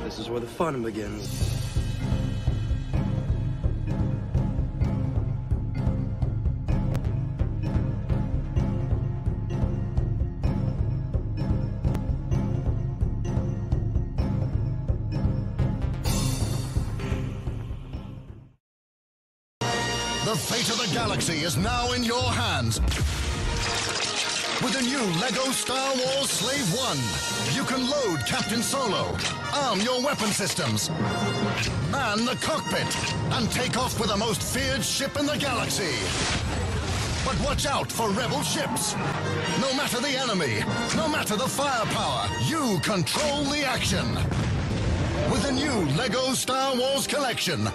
This is where the fun begins. The fate of the galaxy is now in your hands. With the new LEGO Star Wars Slave 1, you can load Captain Solo, arm your weapon systems, man the cockpit, and take off with the most feared ship in the galaxy. But watch out for rebel ships. No matter the enemy, no matter the firepower, you control the action. With the new LEGO Star Wars collection.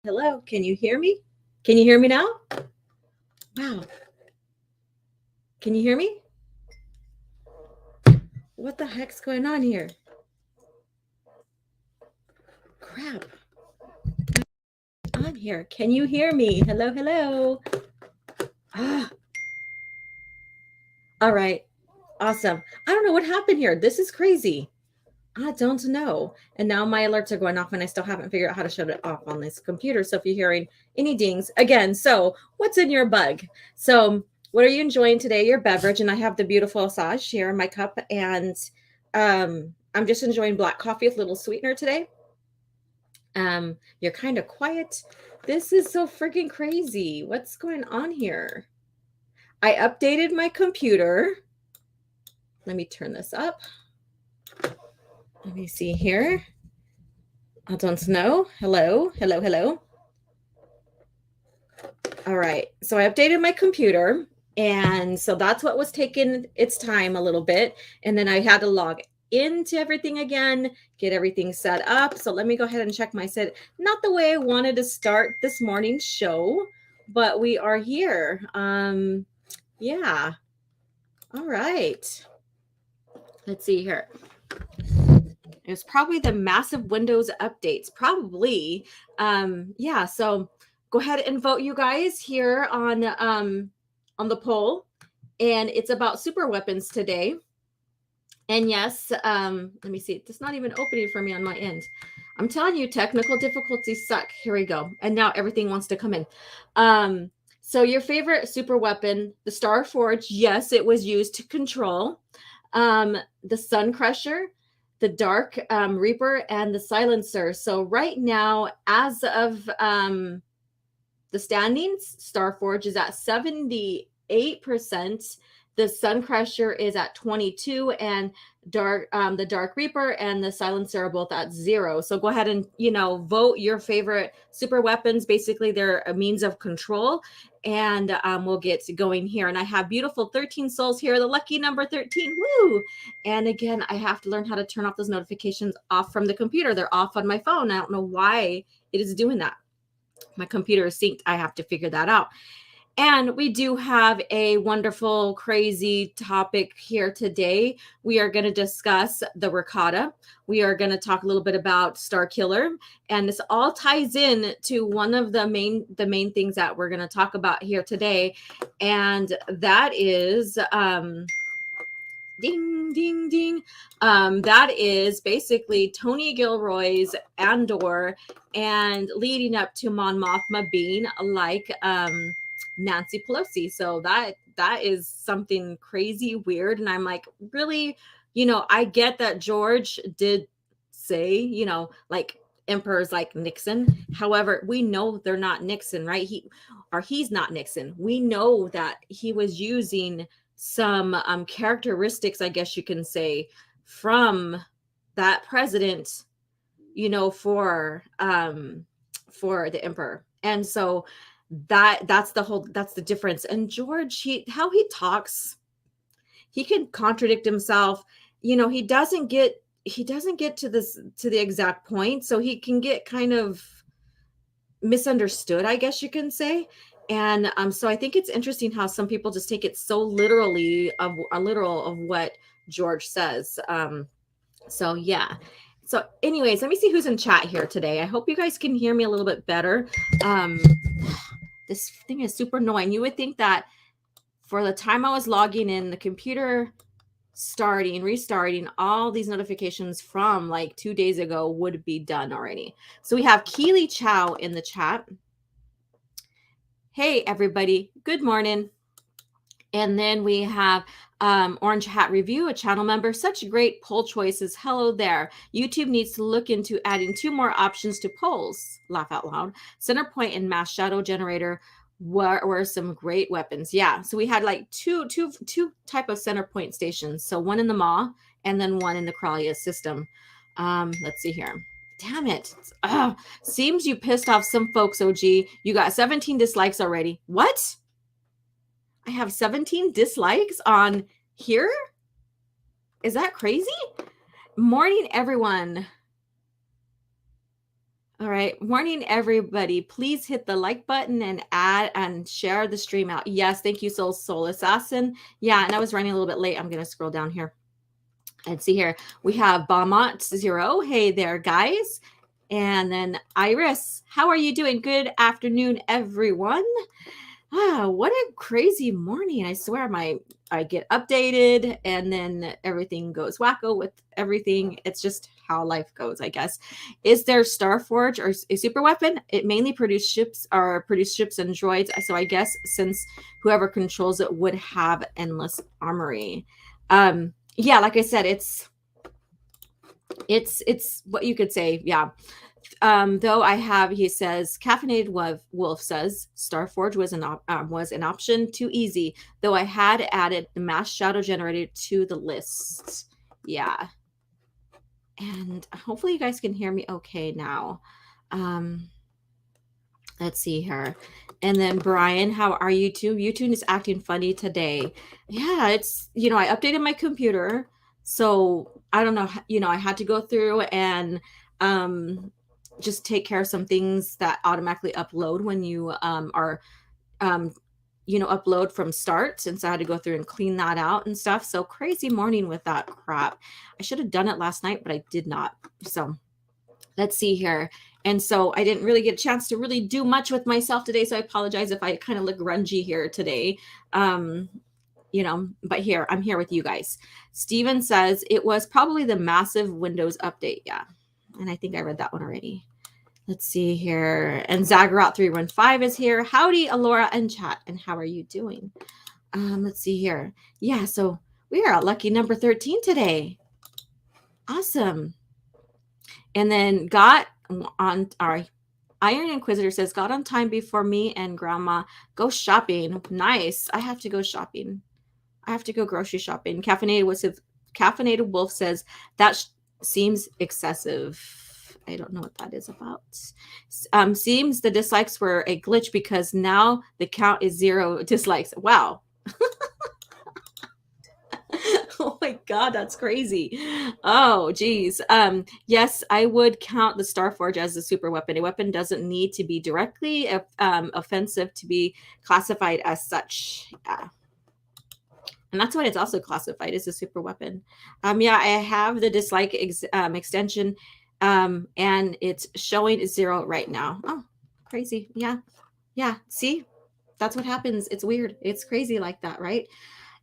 Hello, can you hear me? Can you hear me now? Wow. Can you hear me? What the heck's going on here? Crap. On here. Can you hear me? Hello, hello. Ah. All right. Awesome. I don't know what happened here. This is crazy. I don't know. And now my alerts are going off and I still haven't figured out how to shut it off on this computer. So if you're hearing any dings, again, so what's in your bug? So what are you enjoying today? Your beverage. And I have the beautiful Asaj here in my cup. And I'm just enjoying black coffee with a little sweetener today. You're kind of quiet. This is so freaking crazy. What's going on here? I updated my computer. Let me turn this up. Let me see here. I don't know. Hello, hello, hello. All right. So I updated my computer. And so that's what was taking its time a little bit. And then I had to log into everything again, get everything set up. So let me go ahead and check my set. Not the way I wanted to start this morning's show, but we are here. Yeah. All right. Let's see here. It was probably the massive Windows updates, probably. Yeah, so go ahead and vote, you guys, here on the poll. And it's about super weapons today. And yes, let me see. It's not even opening for me on my end. I'm telling you, technical difficulties suck. Here we go. And now everything wants to come in. So your favorite super weapon, the Star Forge, yes, it was used to control. The Sun Crusher, the Dark Reaper, and the Silencer. So right now, as of the standings, Starforge is at 78%. The Sun Crusher is at 22, and the Dark Reaper and the Silencer are both at 0. So go ahead and vote your favorite super weapons. Basically, they're a means of control, and we'll get going here. And I have beautiful 13 souls here, the lucky number 13. Woo! And again, I have to learn how to turn off those notifications off from the computer. They're off on my phone. I don't know why it is doing that. My computer is synced. I have to figure that out. And we do have a wonderful, crazy topic here today. We are going to discuss the Rakata. We are going to talk a little bit about Star Killer. And this all ties in to one of the main things that we're going to talk about here today. And that is ding, ding, ding. That is basically Tony Gilroy's Andor and leading up to Mon Mothma being like Nancy Pelosi. So that is something crazy weird. And I'm like, really, I get that George did say, like emperors like Nixon. However, we know they're not Nixon, right? He's not Nixon. We know that he was using some characteristics, I guess you can say, from that president, for the emperor. And so that's the difference. And George, how he talks, he can contradict himself. He doesn't get to the exact point, so he can get kind of misunderstood, I guess you can say. And so I think it's interesting how some people just take it so literally literal of what George says. So yeah. So anyways, let me see who's in chat here today. I hope you guys can hear me a little bit better. This thing is super annoying. You would think that for the time I was logging in, the computer restarting, all these notifications from like 2 days ago would be done already. So we have Keely Chow in the chat. Hey, everybody. Good morning. And then we have Orange Hat Review, a channel member. Such great poll choices. Hello there. YouTube needs to look into adding 2 more options to polls. Laugh out loud. Centerpoint and Mass Shadow Generator were some great weapons. Yeah. So we had like two type of Centerpoint stations. So one in the Maw and then one in the Kralia system. Let's see here. Damn it. Seems you pissed off some folks, OG. You got 17 dislikes already. What? I have 17 dislikes on here? Is that crazy? Morning, everyone. All right. Morning, everybody. Please hit the like button and add and share the stream out. Yes. Thank you, Soul Assassin. Yeah. And I was running a little bit late. I'm going to scroll down here and see here. We have Beaumont 0. Hey there, guys. And then Iris. How are you doing? Good afternoon, everyone. What a crazy morning. I swear I get updated and then everything goes wacko with everything. It's just how life goes, I guess. Is there Starforge or a super weapon? It mainly produce ships and droids. So I guess since whoever controls it would have endless armory. Yeah, like I said, it's what you could say. Yeah. Though he says, Caffeinated Wolf says, Starforge was an option, too easy, though I had added the Mass Shadow Generator to the list. Yeah. And hopefully you guys can hear me okay now. Let's see here. And then Brian, how are you too? YouTube is acting funny today. Yeah, it's, I updated my computer. So I don't know, I had to go through and just take care of some things that automatically upload when you upload from start. And so I had to go through and clean that out and stuff. So crazy morning with that crap. I should have done it last night, but I did not. So let's see here. And so I didn't really get a chance to really do much with myself today. So I apologize if I kind of look grungy here today. But here, I'm here with you guys. Steven says it was probably the massive Windows update. Yeah. And I think I read that one already. Let's see here. And Zaggerot 315 is here. Howdy, Alora and chat. And how are you doing? Let's see here. Yeah, so we are at lucky number 13 today. Awesome. And then Iron Inquisitor says, got on time before me and Grandma go shopping. Nice. I have to go shopping. I have to go grocery shopping. Caffeinated Wolf says, that seems excessive. I don't know what that is about. Seems the dislikes were a glitch because now the count is 0 dislikes. Wow. Oh my God, that's crazy. Oh, geez. Yes, I would count the Starforge as a super weapon. A weapon doesn't need to be directly offensive to be classified as such. Yeah. And that's what it's also classified as, a super weapon. Yeah, I have the dislike extension, and it's showing 0 right now. Oh, crazy. Yeah. Yeah. See, that's what happens. It's weird. It's crazy like that, right?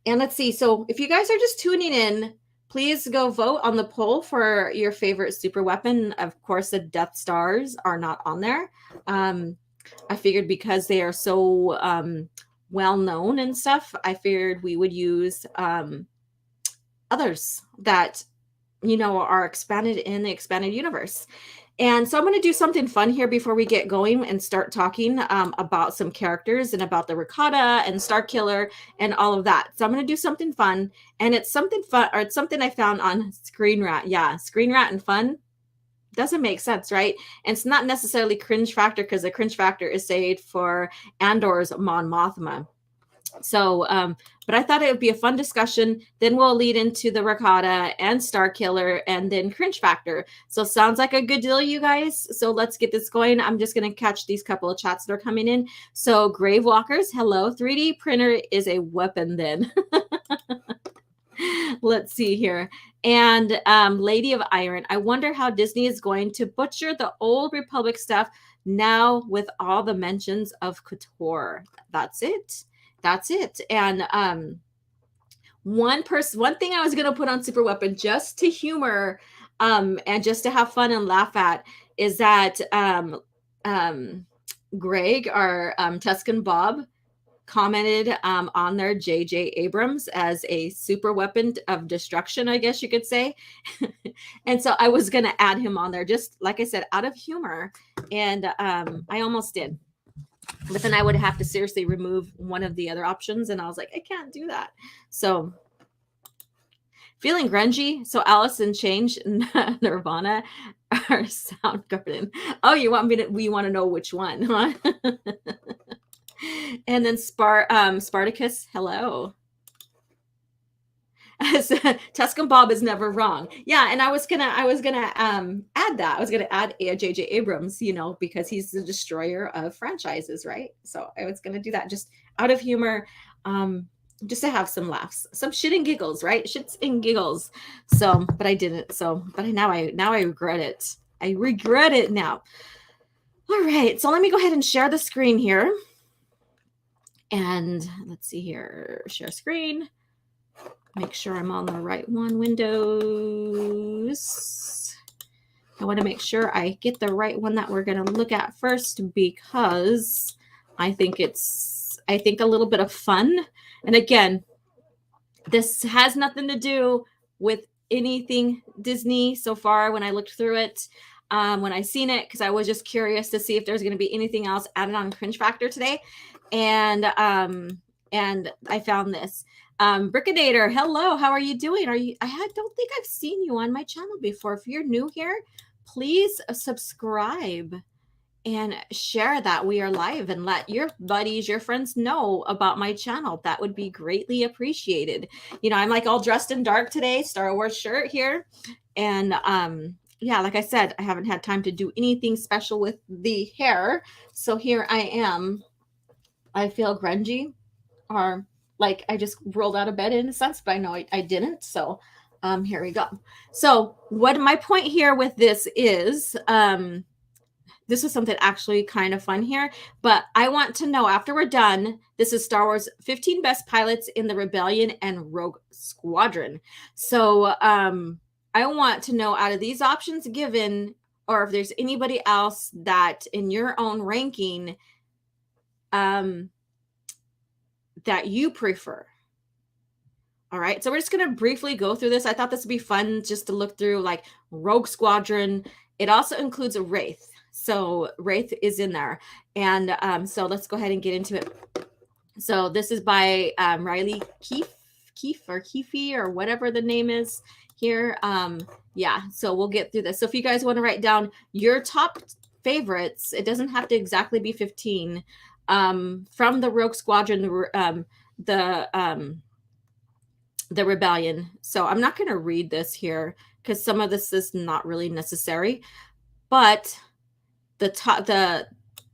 And let's see. So if you guys are just tuning in, please go vote on the poll for your favorite super weapon. Of course, the Death Stars are not on there. I figured because they are so well known and stuff, I figured we would use others that are expanded in the expanded universe. And so I'm going to do something fun here before we get going and start talking about some characters and about the Rakata and Star Killer and all of that. So I'm going to do something fun, and it's something fun, or it's something I found on Screen Rat. Yeah, Screen Rat and fun doesn't make sense, right? And it's not necessarily cringe factor, because the cringe factor is saved for Andor's Mon Mothma. So, but I thought it would be a fun discussion. Then we'll lead into the Rakata and Star Killer and then cringe factor. So sounds like a good deal, you guys. So let's get this going. I'm just going to catch these couple of chats that are coming in. So Grave Walkers, hello. 3D printer is a weapon then. Let's see here. And Lady of Iron, I wonder how Disney is going to butcher the old Republic stuff now with all the mentions of couture. That's it. That's it. And one thing I was going to put on Super Weapon just to humor and just to have fun and laugh at is that Greg, or Tuscan Bob, commented on their J.J. Abrams as a super weapon of destruction, I guess you could say. And so I was going to add him on there, just like I said, out of humor. And I almost did. But then I would have to seriously remove one of the other options. And I was like, I can't do that. So feeling grungy. So Alice in Change, Nirvana, or Soundgarden. Oh, you want to know which one, huh? And then Spartacus, hello. Tuscan Bob is never wrong. Yeah, and I was gonna add that. I was gonna add J.J. Abrams, because he's the destroyer of franchises, right? So I was gonna do that just out of humor, just to have some laughs, some shit and giggles, right? Shits and giggles. So, but I didn't. So, but now I regret it. I regret it now. All right, so let me go ahead and share the screen here. And let's see here, share screen. Make sure I'm on the right one. Windows. I want to make sure I get the right one that we're going to look at first, because I think a little bit of fun. And again, this has nothing to do with anything Disney so far when I looked through it. When I seen it, because I was just curious to see if there's going to be anything else added on Cringe Factor today. And I found this. Brickadator, hello, how are you doing? I don't think I've seen you on my channel before. If you're new here, please subscribe and share that we are live, and let your buddies, your friends know about my channel. That would be greatly appreciated. I'm like all dressed in dark today, Star Wars shirt here. And yeah, like I said, I haven't had time to do anything special with the hair. So here I am. I feel grungy, or like I just rolled out of bed in a sense, but I know I didn't. So here we go. So what my point here with this is, this is something actually kind of fun here, but I want to know, after we're done, this is Star Wars 15 best pilots in the Rebellion and Rogue Squadron. So I want to know, out of these options given, or if there's anybody else that in your own ranking that you prefer. All right, so we're just going to briefly go through this. I thought this would be fun just to look through, like Rogue Squadron. It also includes a Wraith. So Wraith is in there. And so let's go ahead and get into it. So this is by Riley Keefe or whatever the name is here. Yeah, so we'll get through this. So if you guys want to write down your top favorites, it doesn't have to exactly be 15, from the Rogue Squadron, the Rebellion. So I'm not going to read this here, because some of this is not really necessary. But the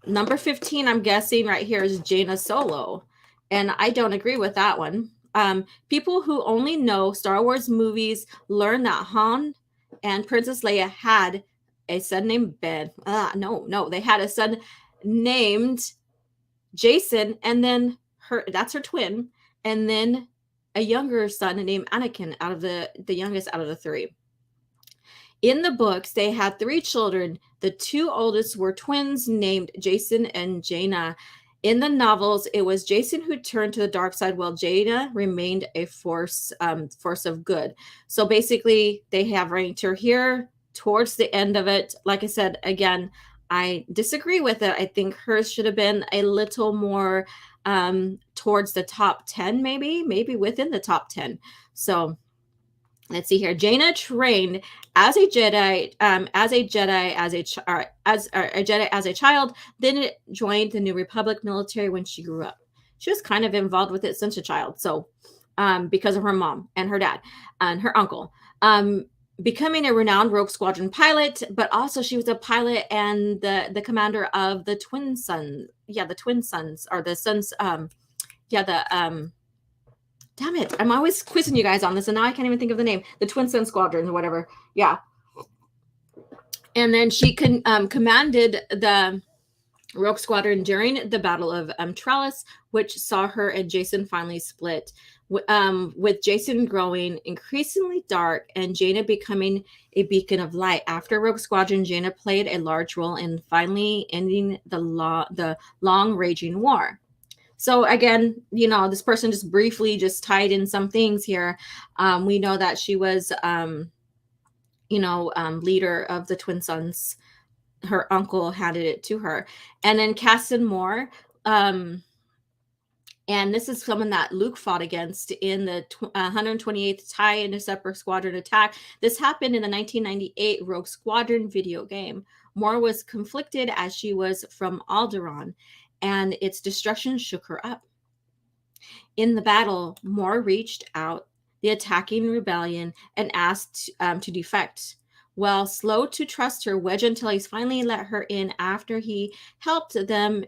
number 15, I'm guessing right here, is Jaina Solo, and I don't agree with that one. People who only know Star Wars movies learn that Han and Princess Leia had a son named Ben. No, they had a son named Jason, and then that's her twin, and then a younger son named Anakin, out of the youngest out of the three. In the books, they had 3 children. The 2 oldest were twins named Jason and Jaina. In the novels, it was Jason who turned to the dark side, while Jaina remained a force of good. So basically, they have ranked her here towards the end of it, like I said, again, I disagree with it. I think hers should have been a little more towards the top 10, maybe within the top 10. So let's see here. Jaina trained as a Jedi, a Jedi as a child. Then joined the New Republic military when she grew up. She was kind of involved with it since a child. So, because of her mom and her dad and her uncle, becoming a renowned Rogue Squadron pilot, but also she was a pilot and the commander of the Twin Sons. Yeah, the Twin Sons, or the Sons. Damn it. I'm always quizzing you guys on this, and now I can't even think of the name. The Twin Sun Squadron or whatever. Yeah. And then she commanded the Rogue Squadron during the Battle of Trellis, which saw her and Jason finally split, with Jason growing increasingly dark and Jaina becoming a beacon of light. After Rogue Squadron, Jaina played a large role in finally ending the long raging war. So again, this person just briefly just tied in some things here. We know that she was, leader of the Twin Sons. Her uncle handed it to her. And then Casson Moore, and this is someone that Luke fought against in the 128th TIE Interceptor Squadron attack. This happened in the 1998 Rogue Squadron video game. Moore was conflicted as she was from Alderaan, and its destruction shook her up. In the battle, Moore reached out the attacking rebellion and asked to defect. Well, slow to trust her, Wedge Antilles finally let her in after he helped them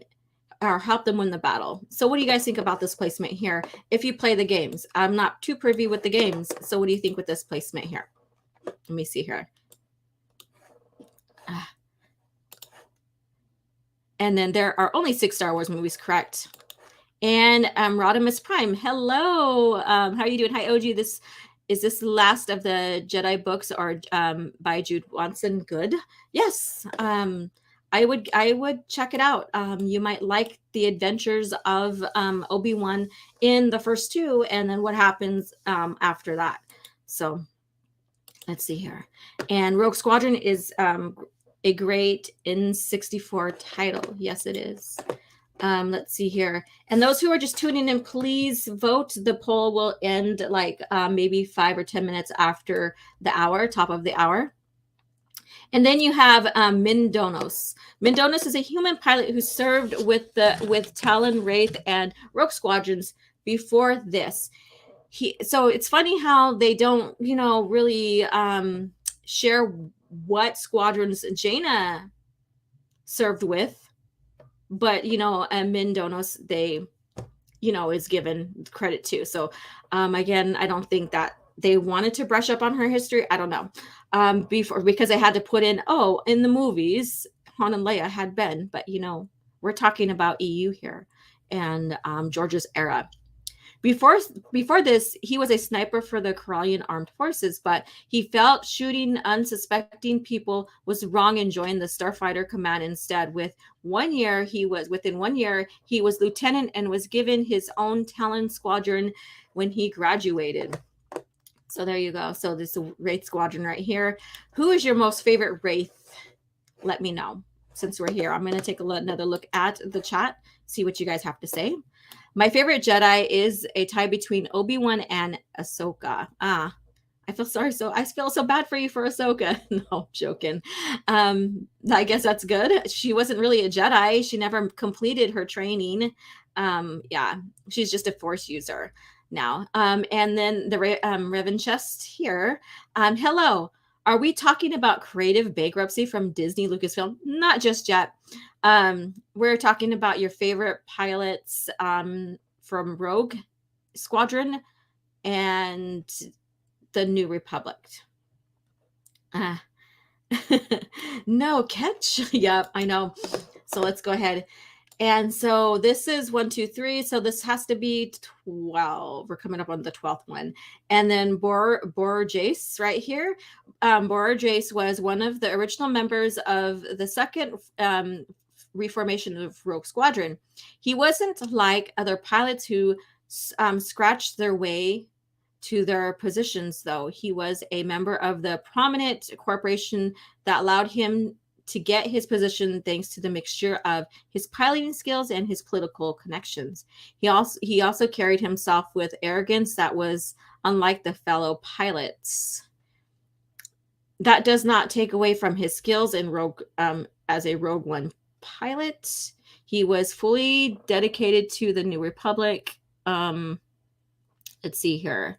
win the battle. So what do you guys think about this placement here? If you play the games, I'm not too privy with the games. So what do you think with this placement here? Let me see here. And then there are only 6 Star Wars movies, correct? And Rodimus Prime, hello. How are you doing? Hi, OG. Is this the last of the Jedi books, or by Jude Watson? Good. Yes. I would check it out. You might like the adventures of Obi-Wan in the first 2, and then what happens after that. So let's see here. And Rogue Squadron is a great N64 title. Yes, it is. Let's see here. And those who are just tuning in, please vote. The poll will end like maybe 5 or 10 minutes after the hour, top of the hour. And then you have Mindonos. Mindonos is a human pilot who served with Talon, Wraith, and Rogue Squadrons before this. So it's funny how they don't, really share what squadrons Jaina served with. But, Mindonos, they, is given credit too. So, again, I don't think that they wanted to brush up on her history. I don't know. Because I had to put in, in the movies, Han and Leia had been. But, we're talking about EU here and George's era. Before this, he was a sniper for the Corellian Armed Forces, but he felt shooting unsuspecting people was wrong and joined the Starfighter Command instead. Within 1 year, he was lieutenant and was given his own Talon Squadron when he graduated. So there you go. So this is a Wraith Squadron right here. Who is your most favorite Wraith? Let me know. Since we're here, I'm going to take another look at the chat, see what you guys have to say. My favorite Jedi is a tie between Obi-Wan and Ahsoka. I feel sorry. I feel so bad for you for Ahsoka. No, I'm joking. I guess that's good. She wasn't really a Jedi. She never completed her training. Yeah, she's just a Force user now. And then the Revan chest here. Hello. Are we talking about creative bankruptcy from Disney Lucasfilm? Not just yet. We're talking about your favorite pilots from Rogue Squadron and the New Republic. No, catch. Yep, I know. So let's go ahead. And so this is 1, 2, 3. So this has to be 12. We're coming up on the 12th one. And then Bor Jace right here. Bor Jace was one of the original members of the second reformation of Rogue Squadron. He wasn't like other pilots who scratched their way to their positions, though. He was a member of the prominent corporation that allowed him to get his position thanks to the mixture of his piloting skills and his political connections. He also carried himself with arrogance that was unlike the fellow pilots. That does not take away from his skills in Rogue as a Rogue One pilot. He was fully dedicated to the New Republic. Let's see here.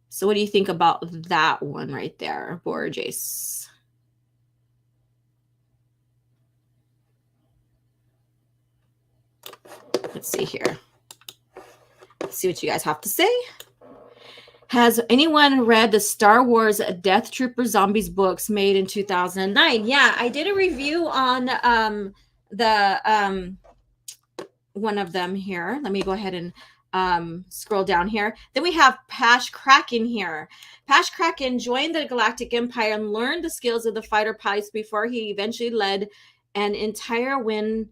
So what do you think about that one right there, Borges? Let's see here. Let's see what you guys have to say. Has anyone read the Star Wars Death Trooper Zombies books made in 2009? Yeah, I did a review on the one of them here. Let me go ahead and scroll down here. Then we have Pash Kraken here. Pash Kraken joined the Galactic Empire and learned the skills of the fighter pilots before he eventually led an entire win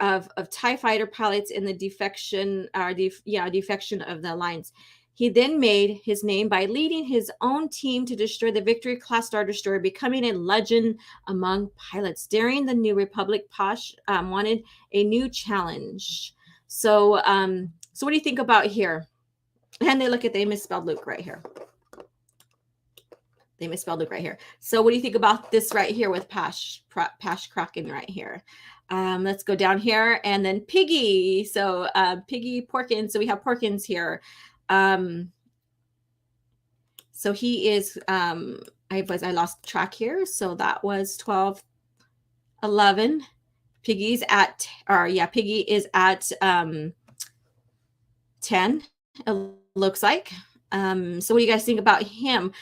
of TIE fighter pilots in the defection of the Alliance. He then made his name by leading his own team to destroy the Victory-class Star Destroyer, becoming a legend among pilots. During the New Republic, Pash wanted a new challenge. So what do you think about here? And they misspelled Luke right here. They misspelled Luke right here. So what do you think about this right here with Pash Kraken right here? Let's go down here, and then Piggy. So Piggy Porkins. So we have Porkins here. So he is I lost track here, so that was 12 11. Piggy is at 10, it looks like. So what do you guys think about him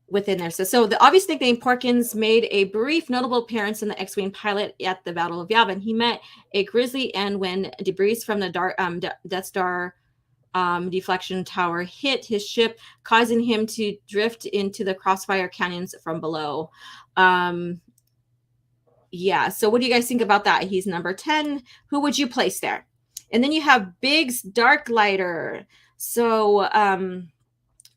within there? So the obvious nickname Porkins made a brief notable appearance in the X-Wing pilot at the Battle of Yavin. He met a grisly end when debris from the Death Star deflection tower hit his ship, causing him to drift into the crossfire canyons from below. Yeah, so what do you guys think about that? He's number 10. Who would you place there? And then you have Biggs Darklighter. So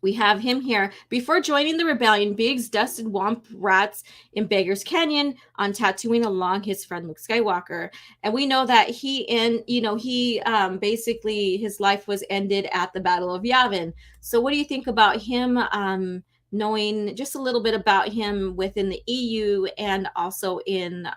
we have him here. Before joining the rebellion, Biggs dusted womp rats in Beggar's Canyon on Tatooine along his friend Luke Skywalker. And we know that he basically his life was ended at the Battle of Yavin. So what do you think about him, knowing just a little bit about him within the EU and also in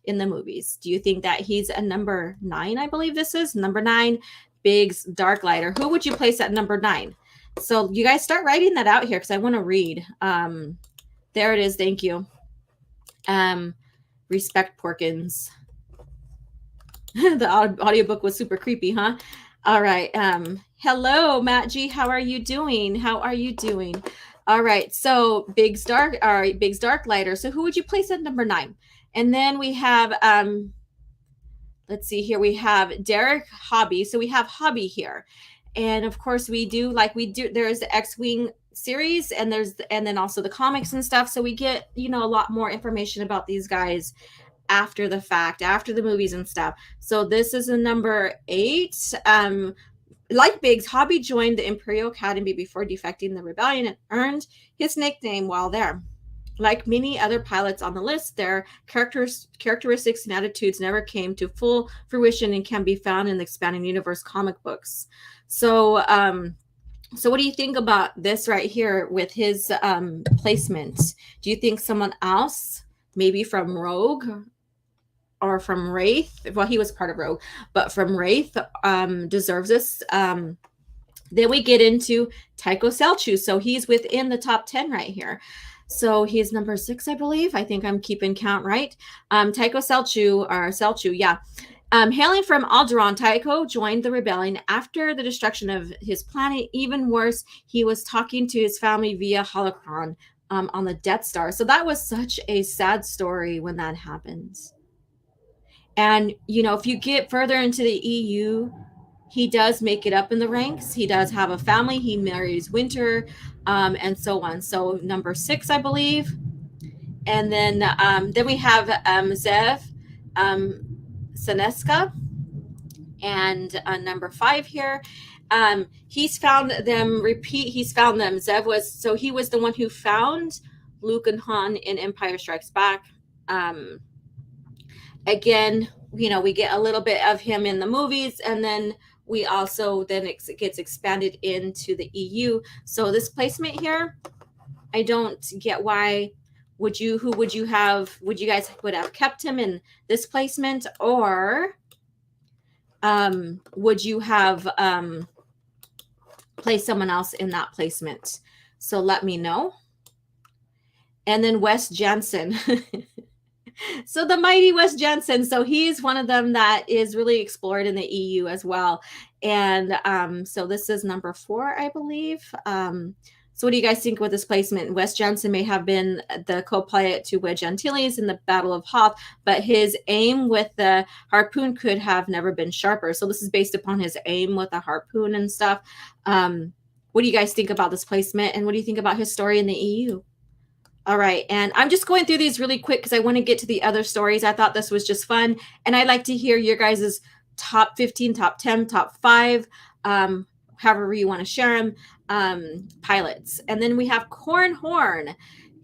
the movies? Do you think that he's a number 9? I believe this is number 9, Biggs Darklighter. Who would you place at number 9? So you guys start writing that out here because I want to read. There it is. Thank you. Respect Porkins. The audiobook was super creepy, huh? All right. Hello, Matt G. How are you doing? All right. So Biggs Darklighter. So who would you place at number 9? And then we have let's see here. We have Derek Hobby. So we have Hobby here. And of course there's the X-Wing series and then also the comics and stuff. So we get, a lot more information about these guys after the fact, after the movies and stuff. So this is a number 8. Like Biggs, Hobby joined the Imperial Academy before defecting the rebellion and earned his nickname while there. Like many other pilots on the list, their characteristics and attitudes never came to full fruition and can be found in the Expanding Universe comic books. So what do you think about this right here with his placement? Do you think someone else, maybe from Rogue or from Wraith? Well, he was part of Rogue, but from Wraith deserves this. Then we get into Tycho Selchu. So he's within the top 10 right here. So he's number 6, I believe. I think I'm keeping count right. Tycho Selchu, yeah. Hailing from Alderaan, Tycho joined the rebellion after the destruction of his planet. Even worse, he was talking to his family via holocron on the Death Star. So that was such a sad story when that happens. And, if you get further into the EU, he does make it up in the ranks. He does have a family. He marries Winter, and so on. So number 6, I believe. And then we have Zev Seneska. And number 5 here, he's found them Zev he was the one who found Luke and Han in Empire Strikes Back. Again, we get a little bit of him in the movies, and then we also it gets expanded into the EU. So this placement here, I don't get why would you guys would have kept him in this placement, or would you have placed someone else in that placement? So let me know. And then Wes Jansen. So the mighty Wes Jansen. So he's one of them that is really explored in the EU as well. And so this is number 4, I believe. So what do you guys think with this placement? Wes Jansen may have been the co-pilot to Wedge Antilles in the Battle of Hoth, but his aim with the harpoon could have never been sharper. So this is based upon his aim with the harpoon and stuff. What do you guys think about this placement? And what do you think about his story in the EU? All right. And I'm just going through these really quick because I want to get to the other stories. I thought this was just fun. And I'd like to hear your guys' top 15, top 10, top 5, however you want to share them, pilots. And then we have Corn Horn.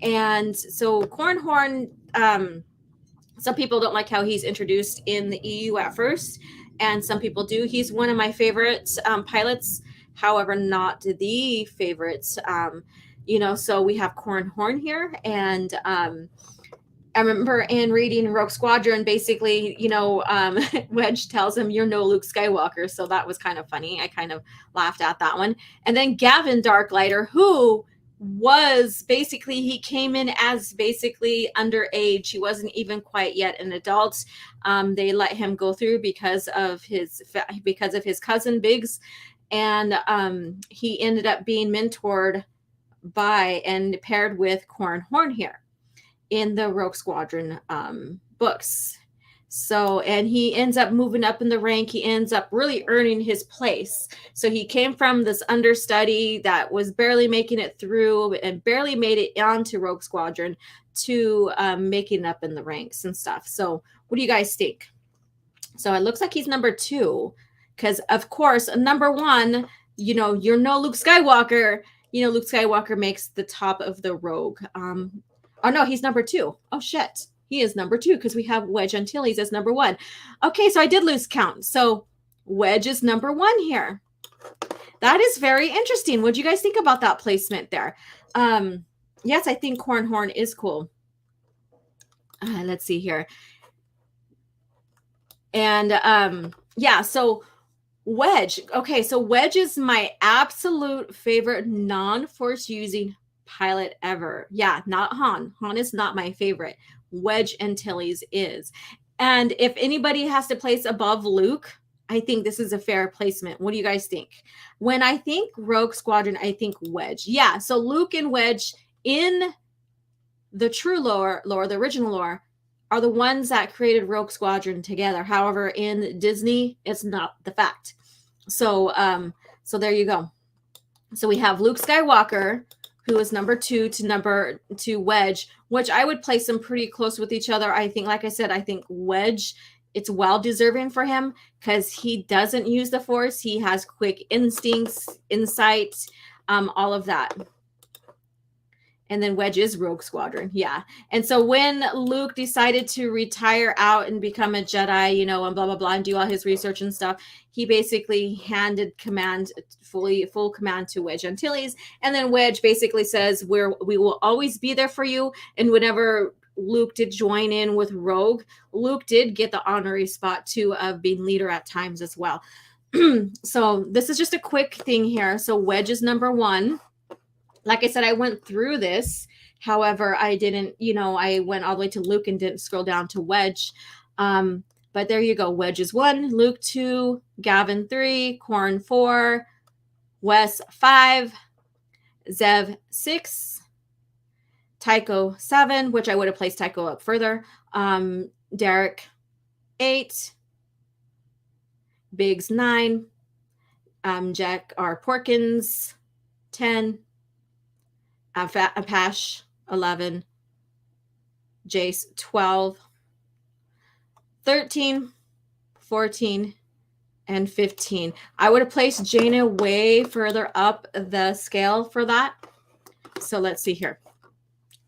And so Corn Horn, some people don't like how he's introduced in the EU at first, and some people do. He's one of my favorite pilots, however, not the favorites. So we have Corn Horn here, and I remember in reading Rogue Squadron, basically, Wedge tells him, "You're no Luke Skywalker," so that was kind of funny. I kind of laughed at that one. And then Gavin Darklighter, who was basically, he came in as basically underage. He wasn't even quite yet an adult. They let him go through because of his cousin Biggs, and he ended up being mentored by and paired with Corn Horn here in the Rogue Squadron books. So, and he ends up moving up in the rank. He ends up really earning his place. So he came from this understudy that was barely making it through and barely made it onto Rogue Squadron to making up in the ranks and stuff. So what do you guys think? So it looks like he's number 2, because of course, number 1, you're no Luke Skywalker. Luke Skywalker makes the top of the Rogue. Oh no, he's number 2. Oh shit. He is number 2 because we have Wedge Antilles as number 1. Okay, so I did lose count. So Wedge is number 1 here. That is very interesting. What do you guys think about that placement there? Yes, I think Corn Horn is cool. Let's see here. And yeah, so Wedge. Okay, so Wedge is my absolute favorite non-force using pilot ever. Yeah, not Han. Han is not my favorite. Wedge Antilles is. And if anybody has to place above Luke, I think this is a fair placement. What do you guys think? When I think Rogue Squadron, I think Wedge. Yeah, so Luke and Wedge in the true lore, the original lore, are the ones that created Rogue Squadron together. However, in Disney, it's not the fact. So so there you go. So we have Luke Skywalker, who is number 2 to Wedge, which I would place them pretty close with each other. I think, like I said, I think Wedge, it's well deserving for him because he doesn't use the Force. He has quick instincts, insight, all of that. And then Wedge is Rogue Squadron. Yeah. And so when Luke decided to retire out and become a Jedi, and blah, blah, blah, and do all his research and stuff, he basically handed full command to Wedge Antilles. And then Wedge basically says, we will always be there for you. And whenever Luke did join in with Rogue, Luke did get the honorary spot too of being leader at times as well. So this is just a quick thing here. So Wedge is number 1. Like I said, I went through this. However, I didn't, I went all the way to Luke and didn't scroll down to Wedge. But there you go. Wedge is 1, Luke 2, Gavin 3, Corn 4, Wes 5, Zev 6, Tycho 7, which I would have placed Tycho up further. Derek 8, Biggs 9, Jack R. Porkins 10, Apache 11, Jace 12, 13, 14, and 15. I would have placed Jaina way further up the scale for that. So let's see here.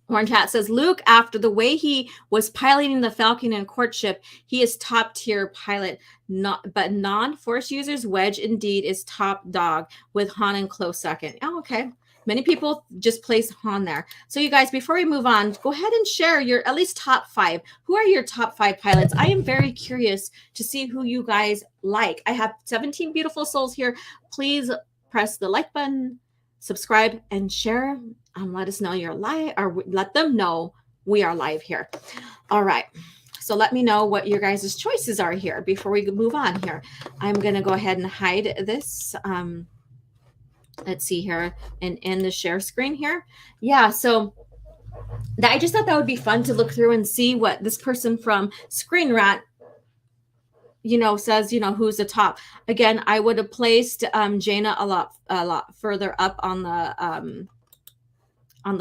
Horn Cat says, Luke, after the way he was piloting the Falcon in Courtship, he is top tier pilot. But non-Force users, Wedge indeed is top dog with Han in close second. Oh, okay. Many people just place Han there. So you guys, before we move on, go ahead and share your at least top 5. Who are your top 5 pilots? I am very curious to see who you guys like. I have 17 beautiful souls here. Please press the like button, subscribe, and share. Let us know you're live, or let them know we are live here. All right. So let me know what your guys' choices are here before we move on here. I'm going to go ahead and hide this. Let's see here and end the share screen here. Yeah. So I just thought that would be fun to look through and see what this person from Screen Rat, says, who's the top. Again, I would have placed Jaina a lot further up on the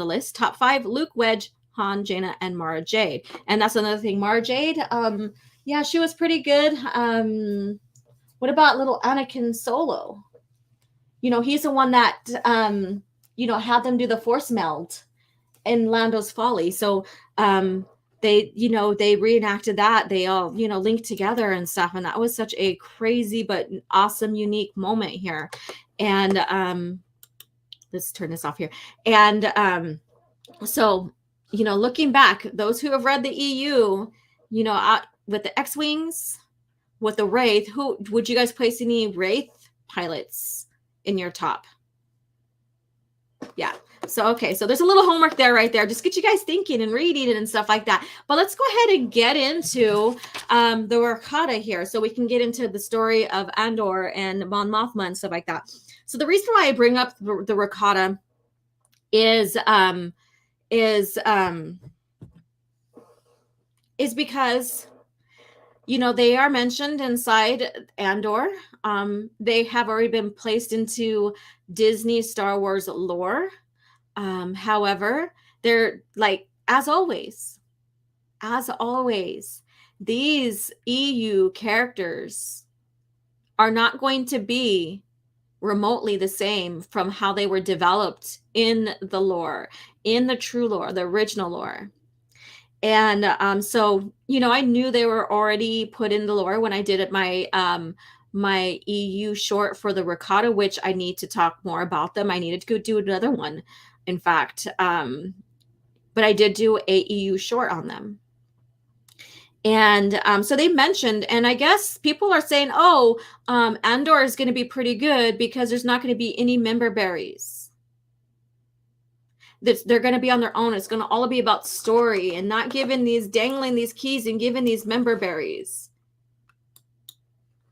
list. Top 5, Luke, Wedge, Han, Jaina, and Mara Jade. And that's another thing. Mara Jade, yeah, she was pretty good. What about little Anakin Solo? He's the one that, had them do the force meld in Lando's Folly. So they reenacted that. They all, linked together and stuff. And that was such a crazy but awesome, unique moment here. And let's turn this off here. And so, looking back, those who have read the EU, with the X-Wings, with the Wraith, who would you guys place any Wraith pilots in your top? Yeah. So, okay. So there's a little homework there right there. Just get you guys thinking and reading it and stuff like that. But let's go ahead and get into the Rakata here so we can get into the story of Andor and Mon Mothma and stuff like that. So the reason why I bring up the Rakata is because they are mentioned inside Andor. They have already been placed into Disney Star Wars lore. However, they're like, as always, these EU characters are not going to be remotely the same from how they were developed in the lore, in the true lore, the original lore. And so, I knew they were already put in the lore when I did my my EU short for the Rakata, which I need to talk more about them. I needed to go do another one, in fact. But I did do a EU short on them. And so they mentioned, and I guess people are saying, Andor is going to be pretty good because there's not going to be any member berries. They're going to be on their own. It's going to all be about story and not giving dangling these keys and giving these member berries.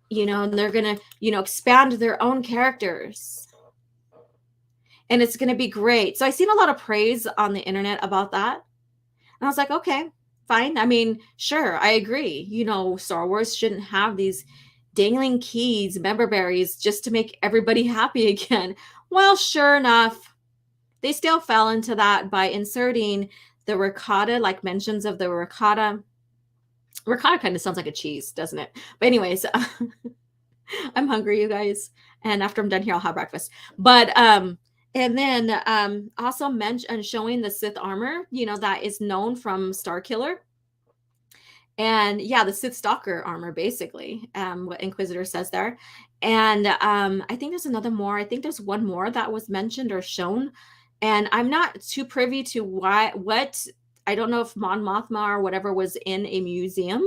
And they're going to, expand their own characters. And it's going to be great. So I seen a lot of praise on the internet about that. And I was like, okay, fine. I mean, sure, I agree. Star Wars shouldn't have these dangling keys, member berries, just to make everybody happy again. Well, sure enough, they still fell into that by inserting the Rakata, like mentions of the Rakata. Rakata kind of sounds like a cheese, doesn't it? But anyways, I'm hungry, you guys. And after I'm done here, I'll have breakfast. But and then also showing the Sith armor, that is known from Starkiller. And yeah, the Sith Stalker armor, basically, what Inquisitor says there. And I think there's another more. I think there's one more that was mentioned or shown. And I'm not too privy to what I don't know if Mon Mothma or whatever was in a museum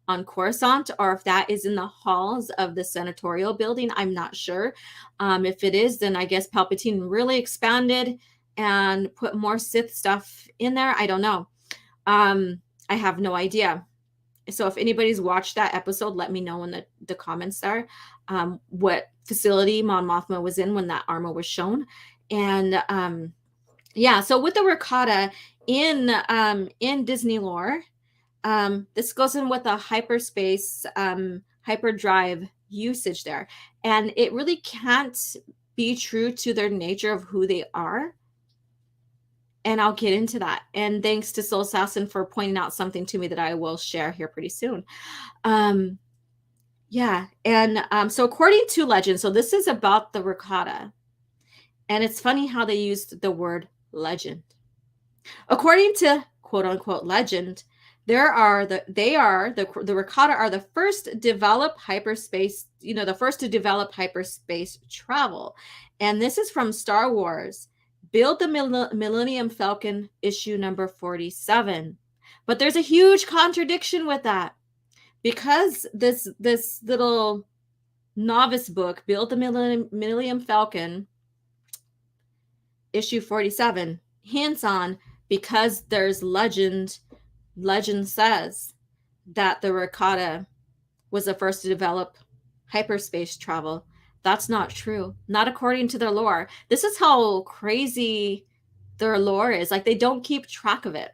on Coruscant, or if that is in the halls of the senatorial building. I'm not sure. If it is, then I guess Palpatine really expanded and put more Sith stuff in there. I don't know. I have no idea. So if anybody's watched that episode, let me know in the comments there what facility Mon Mothma was in when that armor was shown. And yeah, so with the Rakata in Disney lore, this goes in with a hyperspace hyperdrive usage there, and it really can't be true to their nature of who they are. And I'll get into that. And thanks to Soul Assassin for pointing out something to me that I will share here pretty soon. Yeah. And so according to legend, so this is about the Rakata. And it's funny how they used the word legend. According to quote unquote legend, the Rakata are the first to develop hyperspace, the first to develop hyperspace travel. And this is from Star Wars. Build the Millennium Falcon issue number 47. But there's a huge contradiction with that. Because this little novice book, Build the Millennium Falcon, issue 47, hints on, because there's legend says that the Rakata was the first to develop hyperspace travel. That's not true. Not according to their lore. This is how crazy their lore is. Like, they don't keep track of it.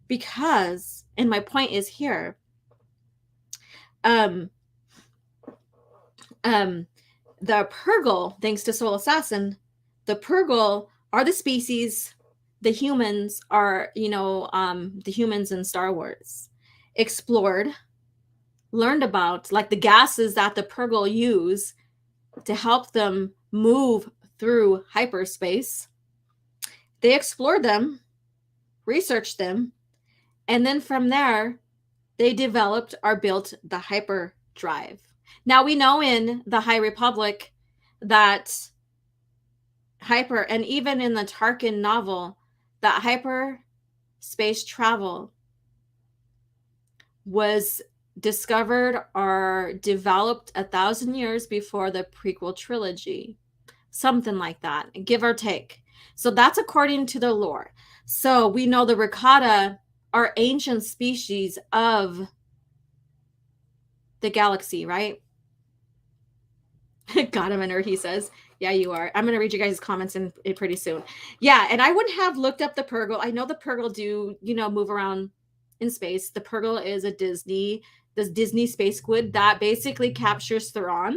Because, and my point is here, the Purgle, thanks to Soul Assassin, the Purgle are the species, the humans are, the humans in Star Wars, explored, learned about, like the gases that the Purgle use to help them move through hyperspace. They explored them, researched them, and then from there, they developed or built the hyperdrive. Now we know in the High Republic that and even in the Tarkin novel, that hyperspace travel was discovered or developed 1,000 years before the prequel trilogy. Something like that, give or take. So that's according to the lore. So we know the Rakata are ancient species of the galaxy, right? God, I'm a nerd, he says. Yeah, you are. I'm going to read you guys' comments in pretty soon. Yeah, and I wouldn't have looked up the Purgle. I know the Purgle do, move around in space. The Purgle is this Disney space squid that basically captures Thrawn.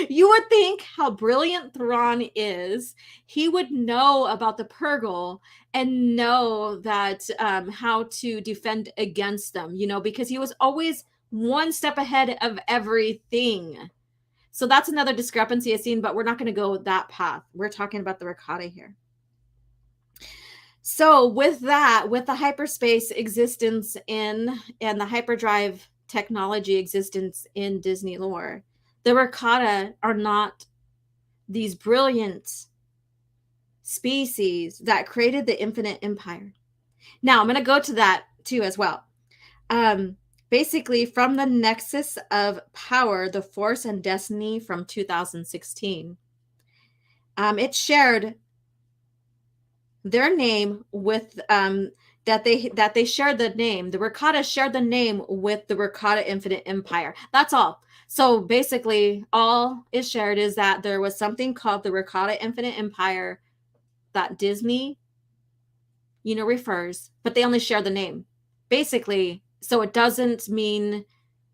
You would think how brilliant Thrawn is. He would know about the Purgle and know that how to defend against them, because he was always one step ahead of everything. So that's another discrepancy I've seen, but we're not going to go that path. We're talking about the Rakata here. So with the hyperspace existence and the hyperdrive technology existence in Disney lore, the Rakata are not these brilliant species that created the infinite empire. Now, I'm going to go to that too as well. Basically, from the Nexus of Power, the Force and Destiny from 2016, it shared their name with that they shared the name. The Rakata shared the name with the Rakata Infinite Empire. That's all. So basically, all is shared is that there was something called the Rakata Infinite Empire that Disney, refers, but they only share the name. Basically, so it doesn't mean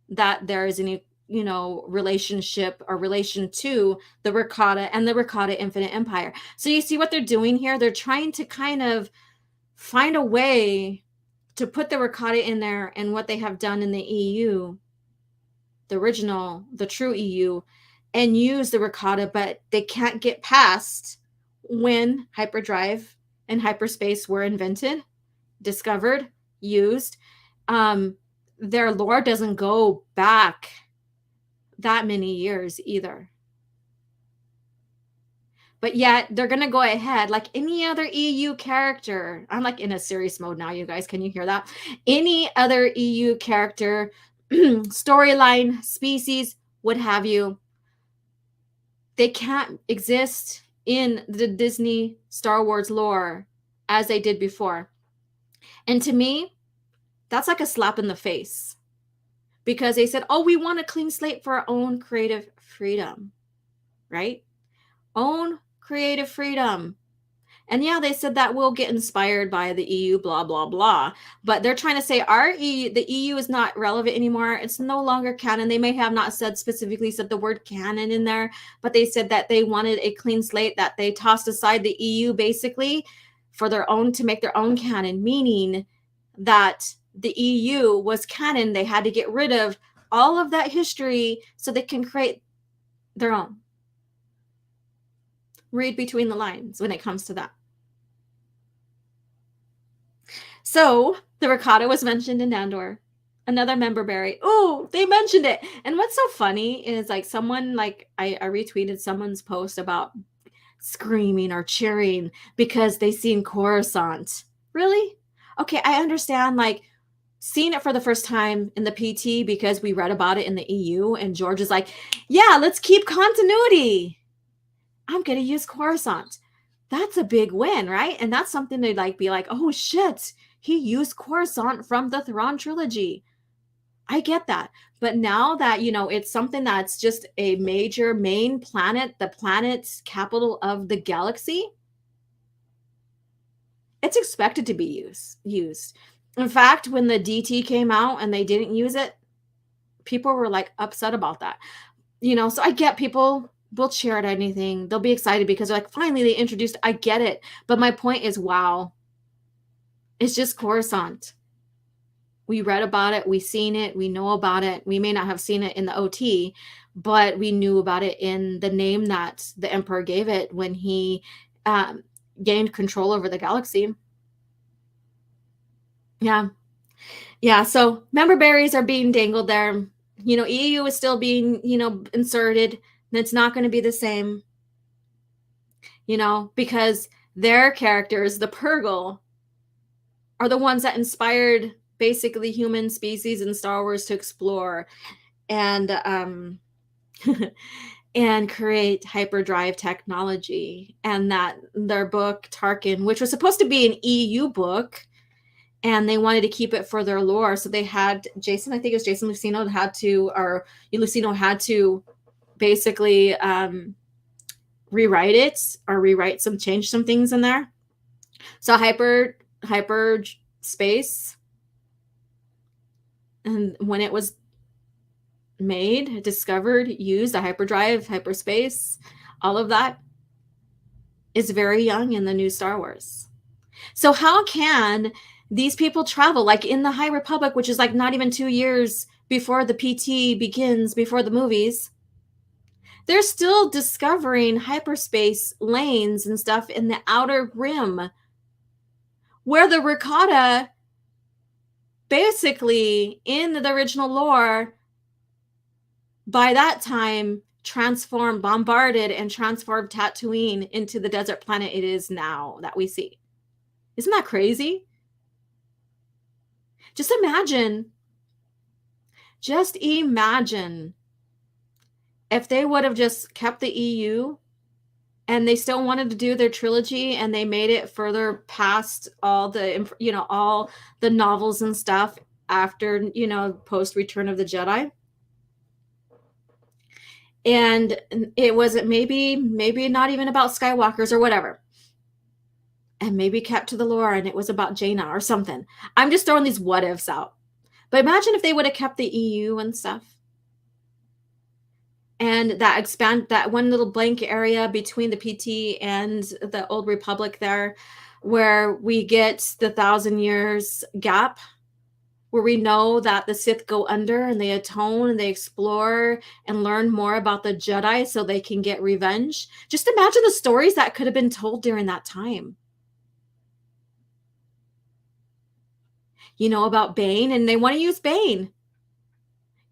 that there is any, relationship or relation to the Rakata and the Rakata Infinite Empire. So you see what they're doing here? They're trying to kind of find a way to put the Rakata in there, and what they have done in the EU, the true EU, and use the Rakata, but they can't get past when hyperdrive and hyperspace were invented, discovered, used. Their lore doesn't go back that many years either. But yet they're going to go ahead like any other EU character. I'm like in a serious mode now, you guys. Can you hear that? Any other EU character, storyline, species, what have you, they can't exist in the Disney Star Wars lore as they did before. And to me, that's like a slap in the face, because they said, oh, we want a clean slate for our own creative freedom, right? Own creative freedom. And yeah, they said that we'll get inspired by the EU, blah, blah, blah. But they're trying to say the EU is not relevant anymore. It's no longer canon. They may have not specifically said the word canon in there, but they said that they wanted a clean slate, that they tossed aside the EU basically to make their own canon, meaning that the EU was canon. They had to get rid of all of that history so they can create their own. Read between the lines when it comes to that. So the Rakata was mentioned in Andor. Another member berry. Oh, they mentioned it. And what's so funny is like someone like I retweeted someone's post about screaming or cheering because they seen Coruscant. Really? Okay, I understand like seeing it for the first time in the PT because we read about it in the EU and George is like, yeah, let's keep continuity. I'm going to use Coruscant. That's a big win, right? And that's something to like be like, oh shit, he used Coruscant from the Thrawn trilogy. I get that. But now that, you know, it's something that's just a major main planet, the planet's capital of the galaxy, it's expected to be used. In fact, when the DT came out and they didn't use it, people were like upset about that. You know, so I get people will cheer at anything. They'll be excited because they're like, finally they introduced, I get it. But my point is, wow, it's just Coruscant. We read about it. We seen it. We know about it. We may not have seen it in the OT, but we knew about it in the name that the Emperor gave it when he gained control over the galaxy. Yeah. Yeah. So member berries are being dangled there. You know, EU is still being, you know, inserted. And it's not going to be the same, you know, because their characters, the Purgle, are the ones that inspired basically human species in Star Wars to explore and and create hyperdrive technology. And that their book Tarkin, which was supposed to be an EU book, and they wanted to keep it for their lore, so they had Jason, I think it was Jason Luceno had to basically rewrite it or change some things in there. So hyper space, and when it was made, discovered, used, a hyperdrive, hyperspace, all of that is very young in the new Star Wars. So how can these people travel like in the High Republic, which is like not even 2 years before the PT begins, before the movies? They're still discovering hyperspace lanes and stuff in the outer rim where the Rakata basically in the original lore by that time bombarded and transformed Tatooine into the desert planet it is now that we see. Isn't that crazy? Just imagine if they would have just kept the EU and they still wanted to do their trilogy and they made it further past all the, you know, all the novels and stuff after, you know, post Return of the Jedi. And it wasn't maybe not even about Skywalkers or whatever. And maybe kept to the lore and it was about Jaina or something. I'm just throwing these what ifs out. But imagine if they would have kept the EU and stuff. And that one little blank area between the PT and the Old Republic there, where we get the 1,000 years gap, where we know that the Sith go under and they atone and they explore and learn more about the Jedi so they can get revenge. Just imagine the stories that could have been told during that time. You know, about Bane, and they want to use Bane.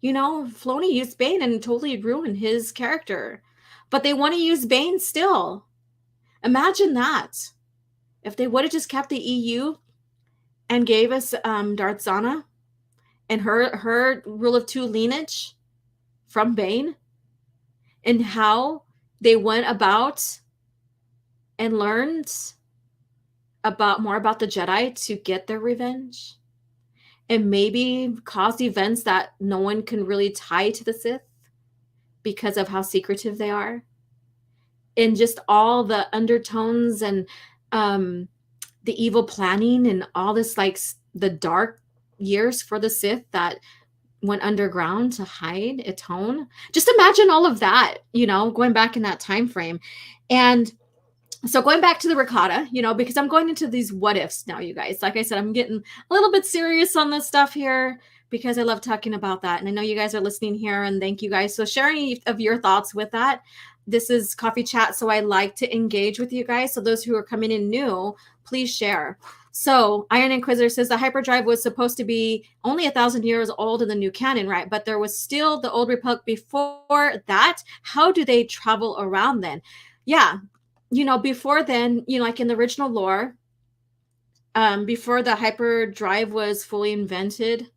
You know, Filoni used Bane and totally ruined his character. But they want to use Bane still. Imagine that. If they would have just kept the EU and gave us Darth Zana and her rule of two lineage from Bane, and how they went about and learned more about the Jedi to get their revenge. And maybe cause events that no one can really tie to the Sith because of how secretive they are. And just all the undertones and the evil planning and all this, like the dark years for the Sith that went underground to hide, atone. Just imagine all of that, you know, going back in that time frame. And so going back to the Rakata, you know, because I'm going into these what ifs now, you guys. Like I said, I'm getting a little bit serious on this stuff here because I love talking about that. And I know you guys are listening here, and thank you guys. So sharing of your thoughts with that. This is coffee chat, so I like to engage with you guys. So those who are coming in new, please share. So Iron Inquisitor says the hyperdrive was supposed to be only 1,000 years old in the new canon, right? But there was still the Old Republic before that. How do they travel around then? Yeah, before then, like in the original lore, before the hyperdrive was fully invented,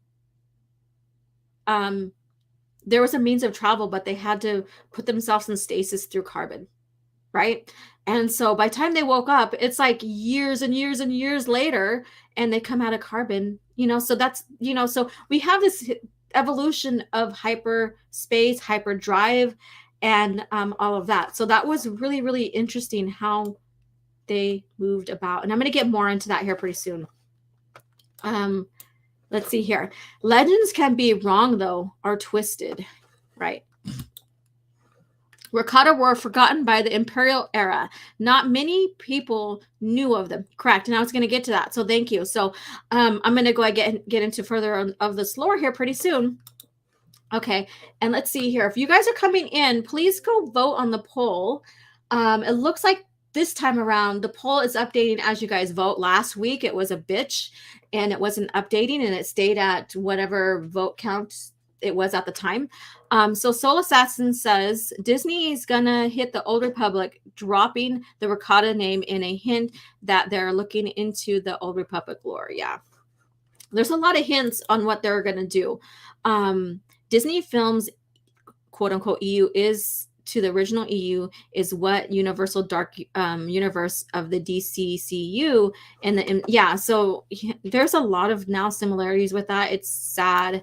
there was a means of travel, but they had to put themselves in stasis through carbon, right? And so by the time they woke up, it's like years and years and years later, and they come out of carbon, so that's, so we have this evolution of hyperspace, hyperdrive, and all of that. So that was really, really interesting how they moved about. And I'm going to get more into that here pretty soon. Let's see here. Legends can be wrong, though, or twisted, right? Rakata were forgotten by the Imperial era. Not many people knew of them. Correct. And I was going to get to that. So thank you. So I'm going to go and get into further of this lore here pretty soon. Okay. And let's see here. If you guys are coming in, please go vote on the poll. It looks like this time around, the poll is updating as you guys vote. Last week, it was a bitch and it wasn't updating, and it stayed at whatever vote count it was at the time. So Soul Assassin says Disney is gonna hit the Old Republic, dropping the Rakata name in a hint that they're looking into the Old Republic lore. Yeah, there's a lot of hints on what they're gonna do. Disney Films, quote unquote, EU is to the original EU is what Universal Dark Universe of the DCCU, so there's a lot of now similarities with that. It's sad.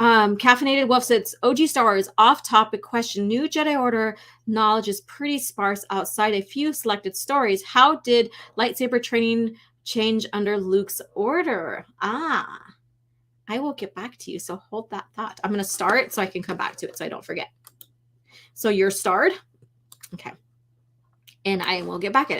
Caffeinated Wolf says OG Star Wars off-topic question. New Jedi Order knowledge is pretty sparse outside a few selected stories. How did lightsaber training change under Luke's order? I will get back to you, so hold that thought. I'm going to start so I can come back to it so I don't forget. So you're starred. Okay. And I will get back at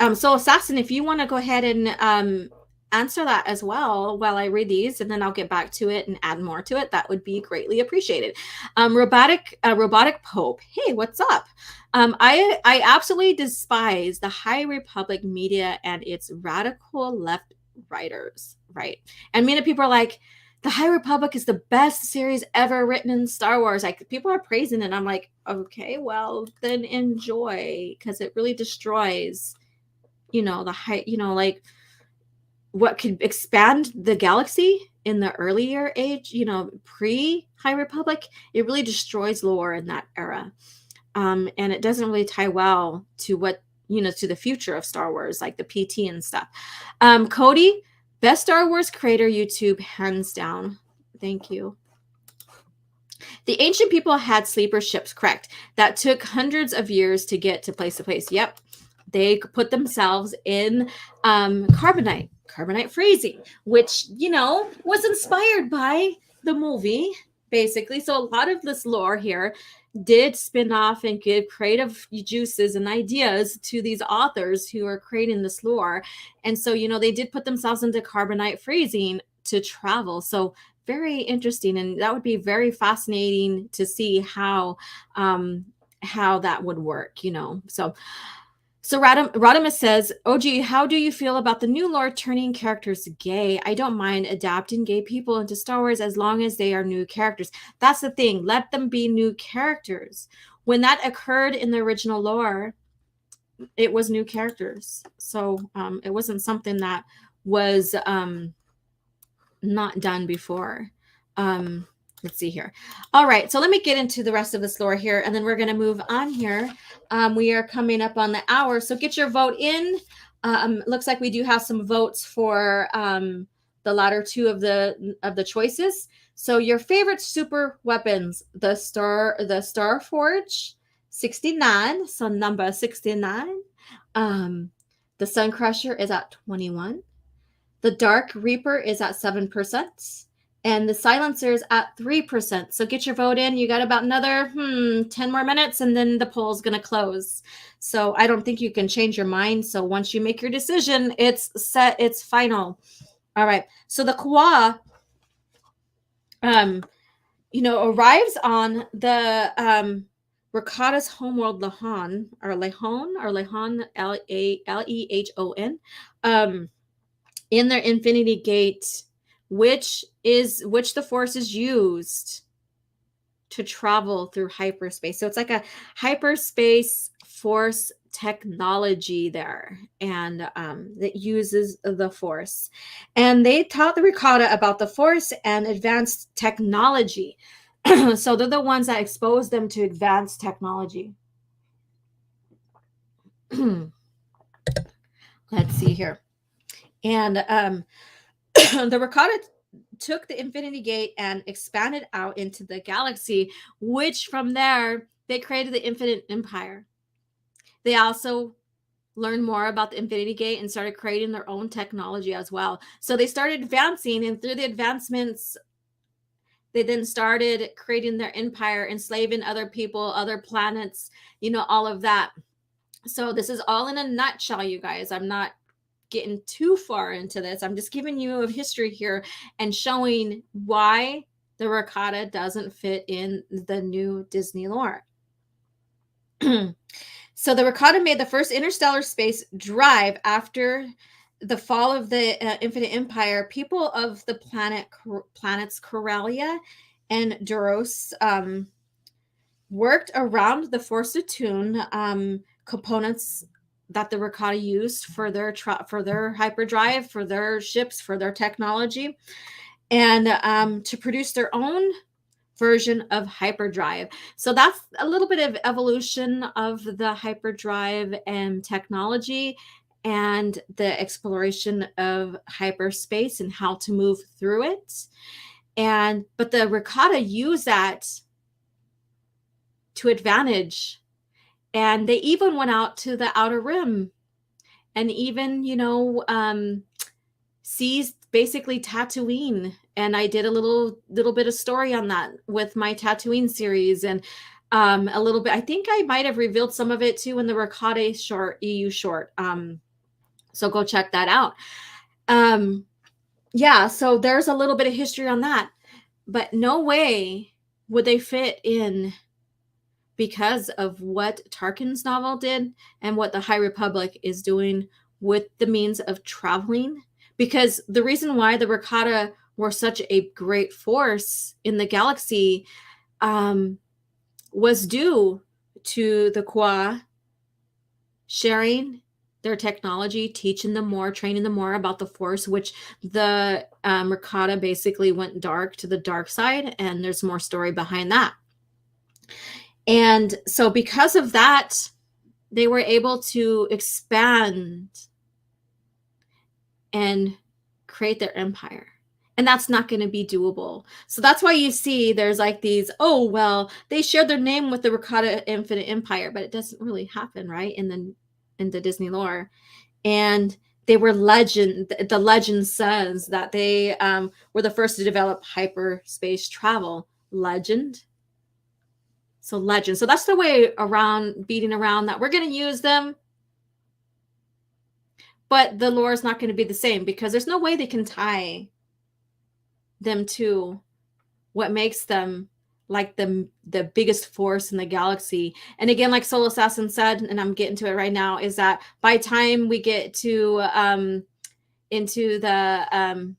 it. So Assassin, if you want to go ahead and answer that as well while I read these, and then I'll get back to it and add more to it, that would be greatly appreciated. Robotic Pope. Hey, what's up? I absolutely despise the High Republic media and its radical left writers, right? And many people are like, the High Republic is the best series ever written in Star Wars. Like, people are praising it. And I'm like, okay, well, then enjoy, because it really destroys, the high, like what could expand the galaxy in the earlier age, pre-High Republic. It really destroys lore in that era. And it doesn't really tie well to what, to the future of Star Wars, like the PT and stuff. Cody, best Star Wars creator YouTube, hands down. Thank you. The ancient people had sleeper ships, correct. That took hundreds of years to get to place to place. Yep. They put themselves in carbonite freezing, which, was inspired by the movie, basically. So a lot of this lore here did spin off and give creative juices and ideas to these authors who are creating this lore. And so, they did put themselves into carbonite freezing to travel. So very interesting. And that would be very fascinating to see how that would work, So Rodimus says, OG, how do you feel about the new lore turning characters gay? I don't mind adapting gay people into Star Wars as long as they are new characters. That's the thing. Let them be new characters. When that occurred in the original lore, it was new characters. So it wasn't something that was not done before. Let's see here. All right, so let me get into the rest of this lore here, and then we're going to move on here. We are coming up on the hour, so get your vote in. Looks like we do have some votes for the latter two of the choices. So your favorite super weapons: the Star Forge, 69. So number 69. The Sun Crusher is at 21. The Dark Reaper is at 7%. And the Silencer is at 3%. So get your vote in. You got about another 10 more minutes, and then the poll is going to close. So I don't think you can change your mind. So once you make your decision, it's set, it's final. All right. So the Kwa arrives on the Rakata's homeworld Lehon, Lehon, in their Infinity Gate, which the Force is used to travel through hyperspace. So it's like a hyperspace Force technology there, and that uses the Force. And they taught the Rakata about the Force and advanced technology. So they're the ones that exposed them to advanced technology. Let's see here. And the Rakata took the Infinity Gate and expanded out into the galaxy, which from there they created the Infinite Empire. They also learned more about the Infinity Gate and started creating their own technology as well. So they started advancing, and through the advancements, they then started creating their empire, enslaving other people, other planets, all of that. So this is all in a nutshell, you guys. I'm not getting too far into this. I'm just giving you a history here and showing why the Rakata doesn't fit in the new Disney lore. So the Rakata made the first interstellar space drive after the fall of the Infinite Empire. People of the planets Corellia and Duros worked around the Force Attune components that the Rakata used for their hyperdrive, for their ships, for their technology, and to produce their own version of hyperdrive. So that's a little bit of evolution of the hyperdrive and technology and the exploration of hyperspace and how to move through it. But the Rakata use that to advantage. And they even went out to the outer rim and even, seized basically Tatooine. And I did a little bit of story on that with my Tatooine series, and a little bit. I think I might have revealed some of it too in the Rakata short, EU short. So go check that out. Yeah, so there's a little bit of history on that, but no way would they fit in because of what Tarkin's novel did and what the High Republic is doing with the means of traveling. Because the reason why the Rakata were such a great force in the galaxy was due to the Kwa sharing their technology, teaching them more, training them more about the Force, which the Rakata basically went dark to the dark side, and there's more story behind that. And so because of that, they were able to expand and create their empire. And that's not going to be doable. So that's why you see there's like these, oh, well, they shared their name with the Rakata Infinite Empire, but it doesn't really happen, right? In the Disney lore. And they were legend. The legend says that they were the first to develop hyperspace travel. Legend. So legend. So that's the way around, beating around that. We're going to use them. But the lore is not going to be the same because there's no way they can tie them to what makes them like the biggest force in the galaxy. And again, like Soul Assassin said, and I'm getting to it right now, is that by the time we get to into the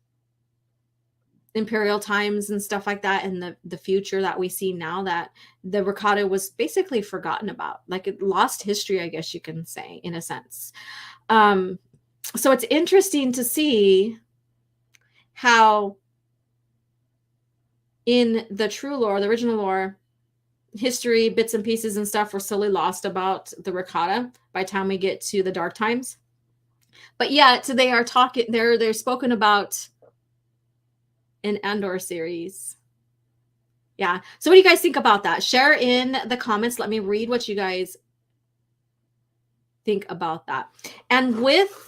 imperial times and stuff like that, and the future that we see now, that the Rakata was basically forgotten about, like it lost history, I guess you can say, in a sense. So it's interesting to see how in the true lore, the original lore, history, bits and pieces and stuff were slowly lost about the Rakata by the time we get to the dark times. But yet they are talking, they're spoken about in Andor series. Yeah. So what do you guys think about that? Share in the comments. Let me read what you guys think about that. And with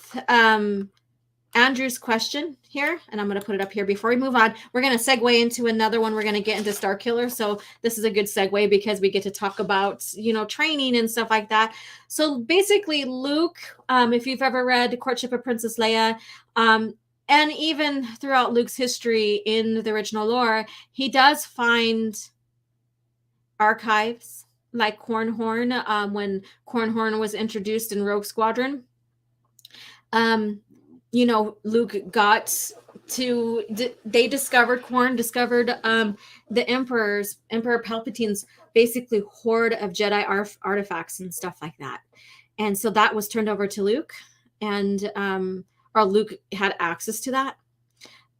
Andrew's question here, and I'm going to put it up here before we move on, we're going to segue into another one. We're going to get into Starkiller. So this is a good segue because we get to talk about, training and stuff like that. So basically Luke, if you've ever read Courtship of Princess Leia, And even throughout Luke's history in the original lore, he does find archives like Cornhorn. When Cornhorn was introduced in Rogue Squadron, Luke got to, they discovered, Corn discovered the Emperor Palpatine's basically hoard of Jedi artifacts and stuff like that. And so that was turned over to Luke, and or Luke had access to that.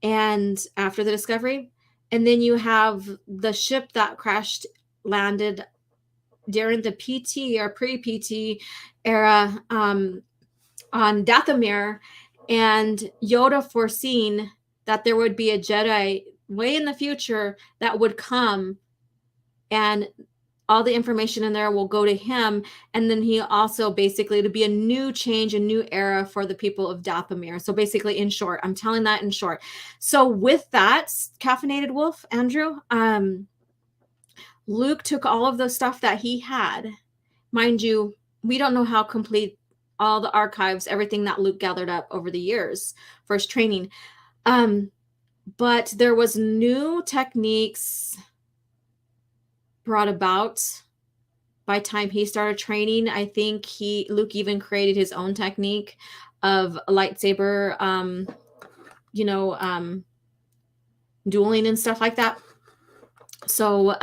And after the discovery, and then you have the ship that landed during the PT or pre-PT era on Dathomir, and Yoda foreseen that there would be a Jedi way in the future that would come, and all the information in there will go to him. And then he also basically, to be a new change, a new era for the people of Dathomir. So basically, in short, I'm telling that in short. So with that, Caffeinated Wolf, Andrew, Luke took all of the stuff that he had. Mind you, we don't know how complete all the archives, everything that Luke gathered up over the years for his training. But there was new techniques brought about by time he started training. I think Luke even created his own technique of a lightsaber, dueling and stuff like that. So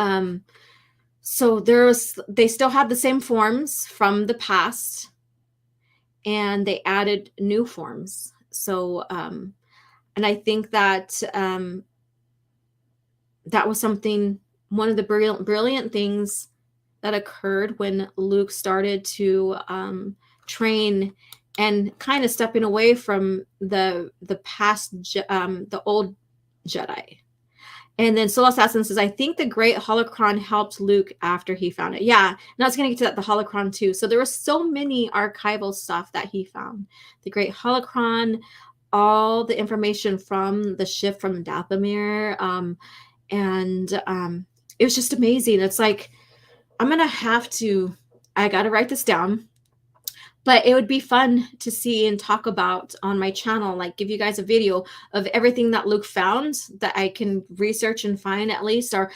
they still had the same forms from the past, and they added new forms. So, and I think that that was one of the brilliant things that occurred when Luke started to train and kind of stepping away from the past, the old Jedi. And then Soul Assassin says, I think the Great Holocron helped Luke after he found it. Yeah, and I was going to get to that, the Holocron too. So there was so many archival stuff that he found. The Great Holocron, all the information from the ship from Dathomir, and it was just amazing. It's like, I got to write this down, but it would be fun to see and talk about on my channel, like give you guys a video of everything that Luke found that I can research and find at least, or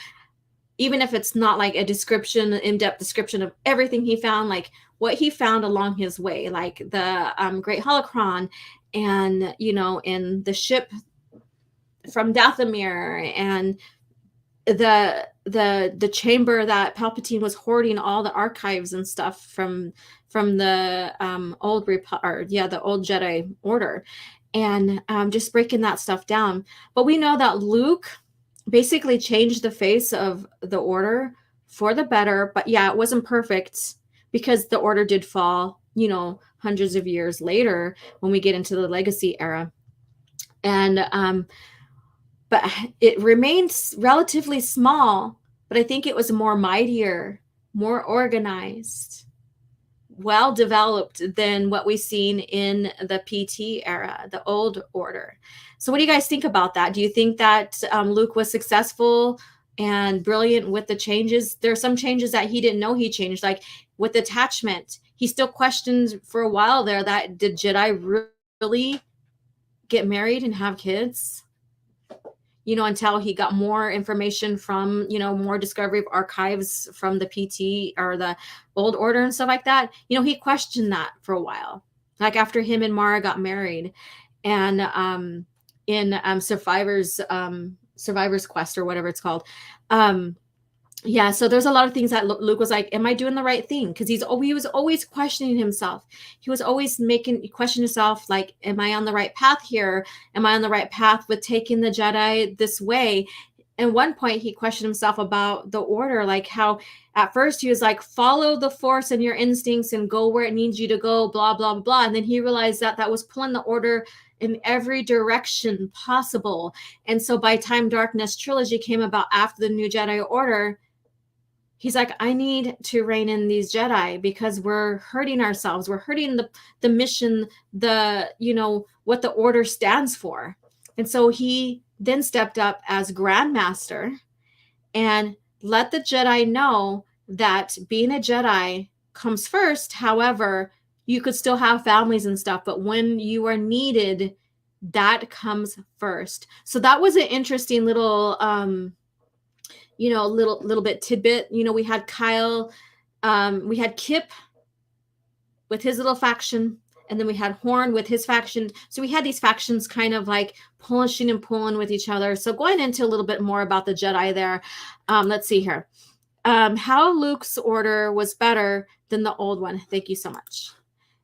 even if it's not like a description, in-depth description of everything he found, like what he found along his way, like the Great Holocron, and, in the ship from Dathomir, and the chamber that Palpatine was hoarding all the archives and stuff from the old the old Jedi Order, and just breaking that stuff down. But we know that Luke basically changed the face of the Order for the better. But yeah, it wasn't perfect, because the Order did fall, hundreds of years later when we get into the Legacy era, and but it remains relatively small. But I think it was more mightier, more organized, well developed than what we've seen in the PT era, the old Order. So what do you guys think about that? Do you think that Luke was successful and brilliant with the changes? There are some changes that he didn't know he changed, like with attachment. He still questioned for a while there that did Jedi really get married and have kids? Until he got more information from, more discovery of archives from the PT or the old Order and stuff like that. He questioned that for a while, like after him and Mara got married, and in Survivor's Quest or whatever it's called. Yeah, so there's a lot of things that Luke was like, am I doing the right thing? Because he was always questioning himself. He was always question himself, like, am I on the right path here? Am I on the right path with taking the Jedi this way? At one point, he questioned himself about the Order, like how at first he was like, follow the Force and your instincts and go where it needs you to go, blah, blah, blah, blah. And then he realized that was pulling the Order in every direction possible. And so by time Darkness Trilogy came about after the New Jedi Order, he's like, I need to rein in these Jedi because we're hurting ourselves. We're hurting the mission, what the Order stands for. And so he then stepped up as Grandmaster and let the Jedi know that being a Jedi comes first. However, you could still have families and stuff, but when you are needed, that comes first. So that was an interesting little, little bit tidbit. We had Kyle, we had Kip with his little faction, and then we had Horn with his faction. So we had these factions kind of like pushing and pulling with each other. So going into a little bit more about the Jedi there. Let's see here. How Luke's order was better than the old one. Thank you so much.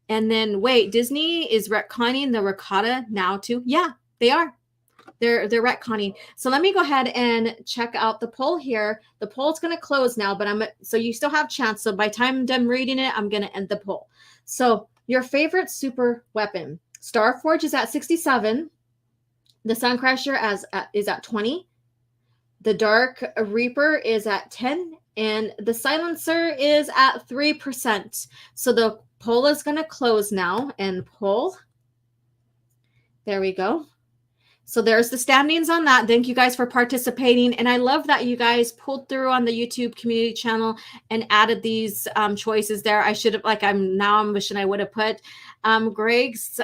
And then wait, Disney is retconning the Rakata now too. Yeah, they are. They're retconning. So let me go ahead and check out the poll here. The poll's going to close now, but so you still have a chance. So by the time I'm done reading it, I'm going to end the poll. So your favorite super weapon. Starforge is at 67. The Suncrusher is at 20. The Dark Reaper is at 10. And the Silencer is at 3%. So the poll is going to close now. And poll. There we go. So there's the standings on that. Thank you guys for participating. And I love that you guys pulled through on the YouTube community channel and added these choices there. I should have, I'm wishing I would have put Greg's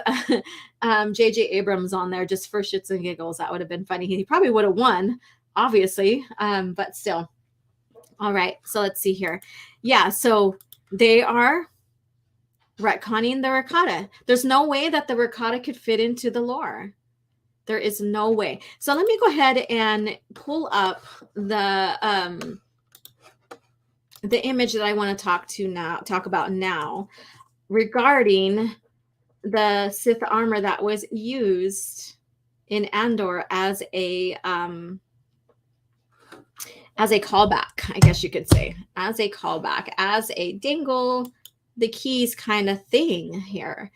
J.J. Abrams on there just for shits and giggles. That would have been funny. He probably would have won, obviously, but still. All right, so let's see here. Yeah, so they are retconning the Rakata. There's no way that the Rakata could fit into the lore. There is no way. So let me go ahead and pull up the image that I want to talk about now regarding the Sith armor that was used in Andor as a callback, I guess you could say, as a callback, as a dangle the keys kind of thing here.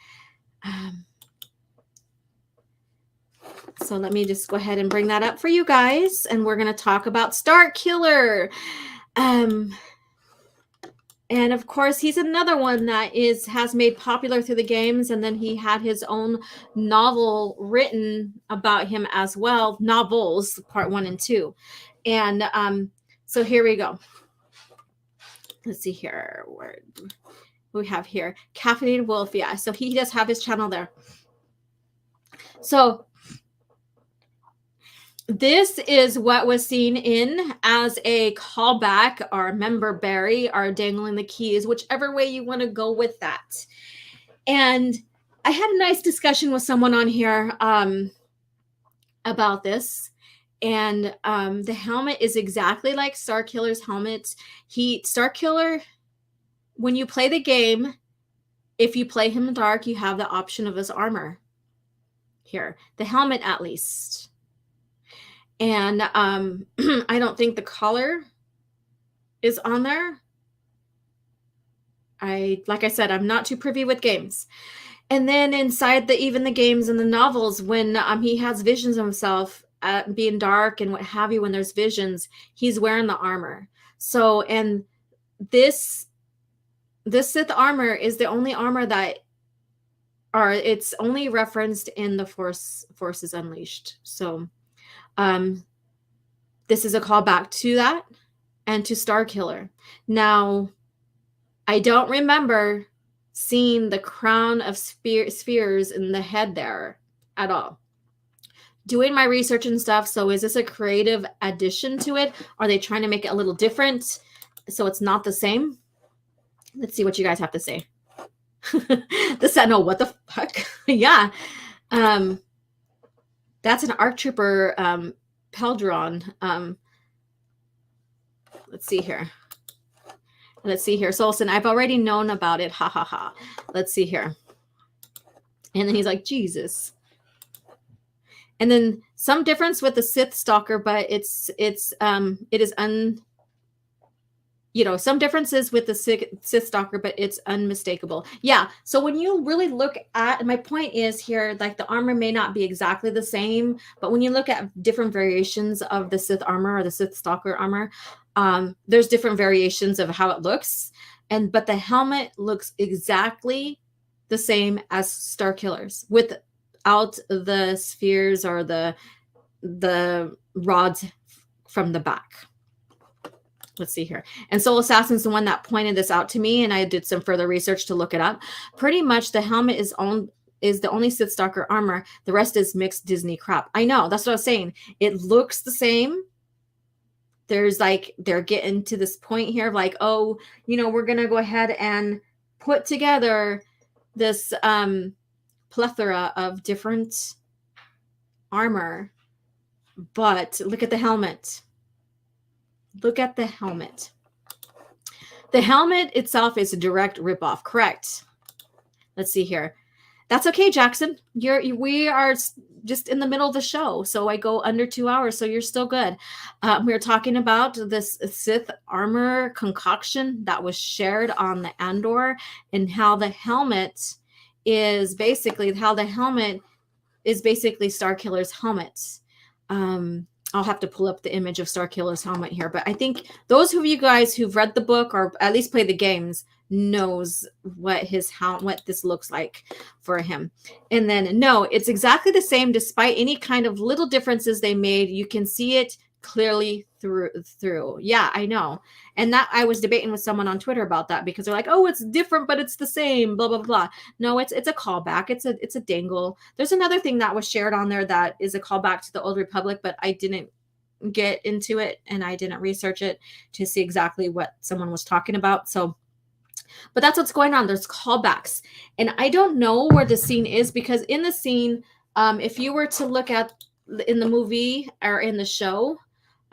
So let me just go ahead and bring that up for you guys. And we're going to talk about Starkiller. And of course, he's another one that has made popular through the games. And then he had his own novel written about him as well. Novels, part 1 and 2. And so here we go. Let's see here. Where we have here. Caffeinated Wolf. Yeah. So he does have his channel there. So this is what was seen in as a callback, or member berry, or dangling the keys, whichever way you want to go with that. And I had a nice discussion with someone on here about this. And the helmet is exactly like Starkiller's helmet. Starkiller, when you play the game, if you play him dark, you have the option of his armor here. The helmet, at least. And I don't think the collar is on there. Like I said, I'm not too privy with games. And then inside even the games and the novels, when he has visions of himself being dark and what have you, when there's visions, he's wearing the armor. So, and this Sith armor is the only armor that it's only referenced in the Forces Unleashed. So this is a callback to that and to Starkiller. Now, I don't remember seeing the crown of spheres in the head there at all. Doing my research and stuff. So is this a creative addition to it? Are they trying to make it a little different so it's not the same? Let's see what you guys have to say. The Sentinel, what the fuck? Yeah. That's an ARC Trooper Peldron. Let's see here. Solson, I've already known about it. Ha ha ha. Let's see here. And then he's like, Jesus. And then some difference with the Sith Stalker, but it is some differences with the Sith Stalker, but it's unmistakable. Yeah. So when you really look at, my point is here, like the armor may not be exactly the same, but when you look at different variations of the Sith armor or the Sith Stalker armor, there's different variations of how it looks. But the helmet looks exactly the same as Starkiller's without the spheres or the rods from the back. Let's see here. And Soul Assassin's the one that pointed this out to me, and I did some further research to look it up. Pretty much the helmet is is the only Sith Stalker armor. The rest is mixed Disney crap. I know. That's what I was saying. It looks the same. There's like, they're getting to this point here of like, oh, you know, we're going to go ahead and put together this plethora of different armor. But look at the helmet. Look at the helmet. The helmet itself is a direct ripoff, correct? Let's see here. That's okay, Jackson. We are just in the middle of the show, so I go under 2 hours, so you're still good. We're talking about this Sith armor concoction that was shared on the Andor, and how the helmet is basically Starkiller's helmet. I'll have to pull up the image of Starkiller's helmet here, but I think those of you guys who've read the book or at least played the games knows what this looks like for him. And then no, it's exactly the same despite any kind of little differences they made. You can see it clearly through. Yeah, I know. And that I was debating with someone on Twitter about that because they're like, oh, it's different, but it's the same, blah, blah, blah. No, it's a callback. It's a dangle. There's another thing that was shared on there that is a callback to the Old Republic, but I didn't get into it and I didn't research it to see exactly what someone was talking about. So, but that's what's going on. There's callbacks. And I don't know where the scene is because in the scene, if you were to look at in the movie or in the show,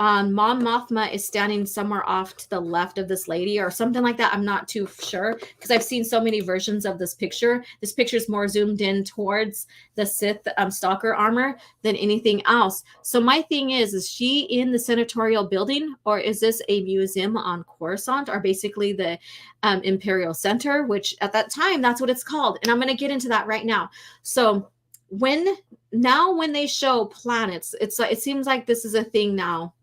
Mon Mothma is standing somewhere off to the left of this lady or something like that. I'm not too sure because I've seen so many versions of this picture. This picture is more zoomed in towards the Sith Stalker armor than anything else. So my thing is she in the senatorial building or is this a museum on Coruscant or basically the Imperial Center, which at that time, that's what it's called. And I'm going to get into that right now. So when they show planets, it seems like this is a thing now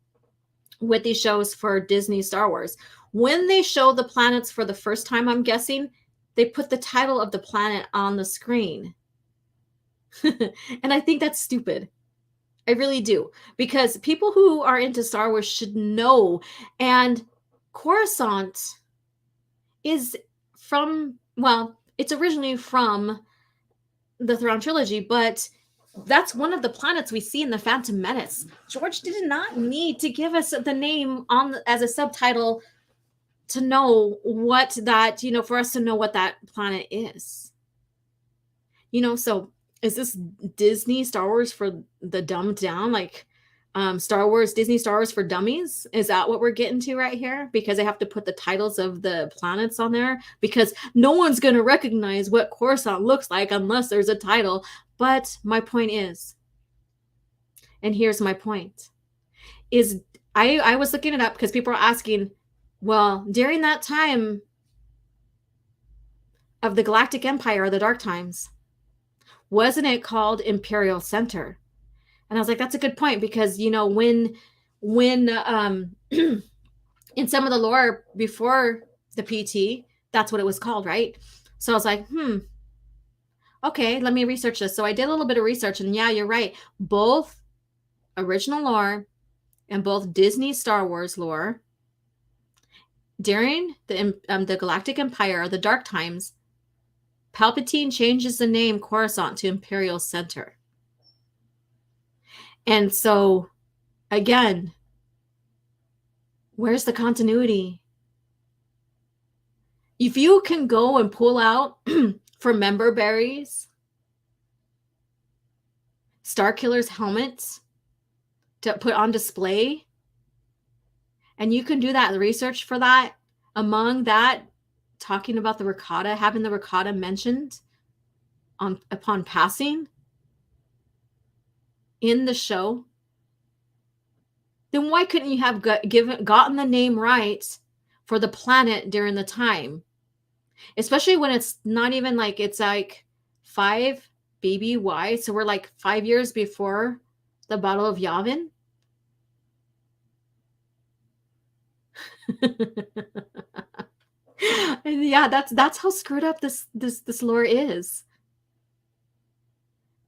with these shows for Disney Star Wars. When they show the planets for the first time, I'm guessing, they put the title of the planet on the screen. And I think that's stupid. I really do. Because people who are into Star Wars should know. And Coruscant is it's originally from the Thrawn trilogy, but that's one of the planets we see in the Phantom Menace. George did not need to give us the name as a subtitle to know what that, for us to know what that planet is. So is this Disney Star Wars for the dumbed down, like Disney Star Wars for dummies? Is that what we're getting to right here? Because they have to put the titles of the planets on there because no one's going to recognize what Coruscant looks like unless there's a title. But my point is, and here's my point, is I was looking it up because people are asking, well, during that time of the Galactic Empire or the Dark Times, wasn't it called Imperial Center? And I was like, that's a good point because, when in some of the lore before the PT, that's what it was called, right? So I was like, okay, let me research this. So I did a little bit of research and yeah, you're right. Both original lore and both Disney Star Wars lore during the Galactic Empire or the Dark Times, Palpatine changes the name Coruscant to Imperial Center. And so, again, where's the continuity? If you can go and pull out for member berries, Starkiller's helmets to put on display, and you can do that research for that, among that, talking about the Rakata, having the Rakata mentioned upon passing in the show, then why couldn't you have gotten the name right for the planet during the time? Especially when it's not even like, it's like 5 BBY. So we're like 5 years before the Battle of Yavin. And yeah, that's how screwed up this lore is.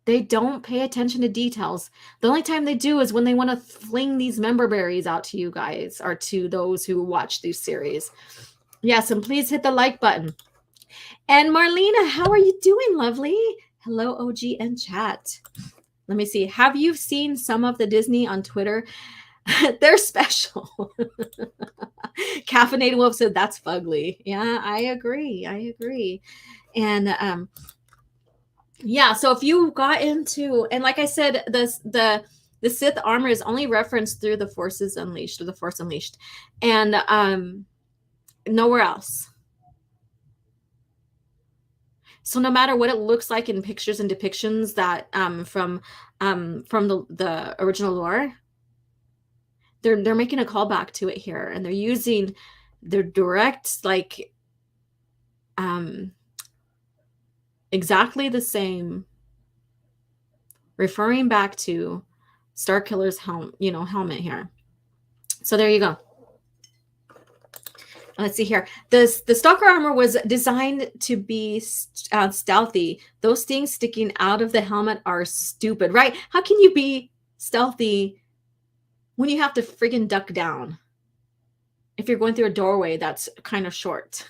They don't pay attention to details. The only time they do is when they want to fling these member berries out to you guys or to those who watch these series. Yes, and please hit the like button. And Marlena, how are you doing, lovely? Hello, OG and chat. Let me see. Have you seen some of the Disney on Twitter? They're special. Caffeinated Wolf said that's fugly. Yeah, I agree. And yeah, so if you got into, and like I said, the Sith armor is only referenced through the Forces Unleashed or the Force Unleashed, and nowhere else. So no matter what it looks like in pictures and depictions that from the original lore, they're making a callback to it here, and they're using their direct exactly the same, referring back to Starkiller's helmet here. So there you go. Let's see here. The stalker armor was designed to be stealthy. Those things sticking out of the helmet are stupid, right? How can you be stealthy when you have to friggin' duck down? If you're going through a doorway that's kind of short.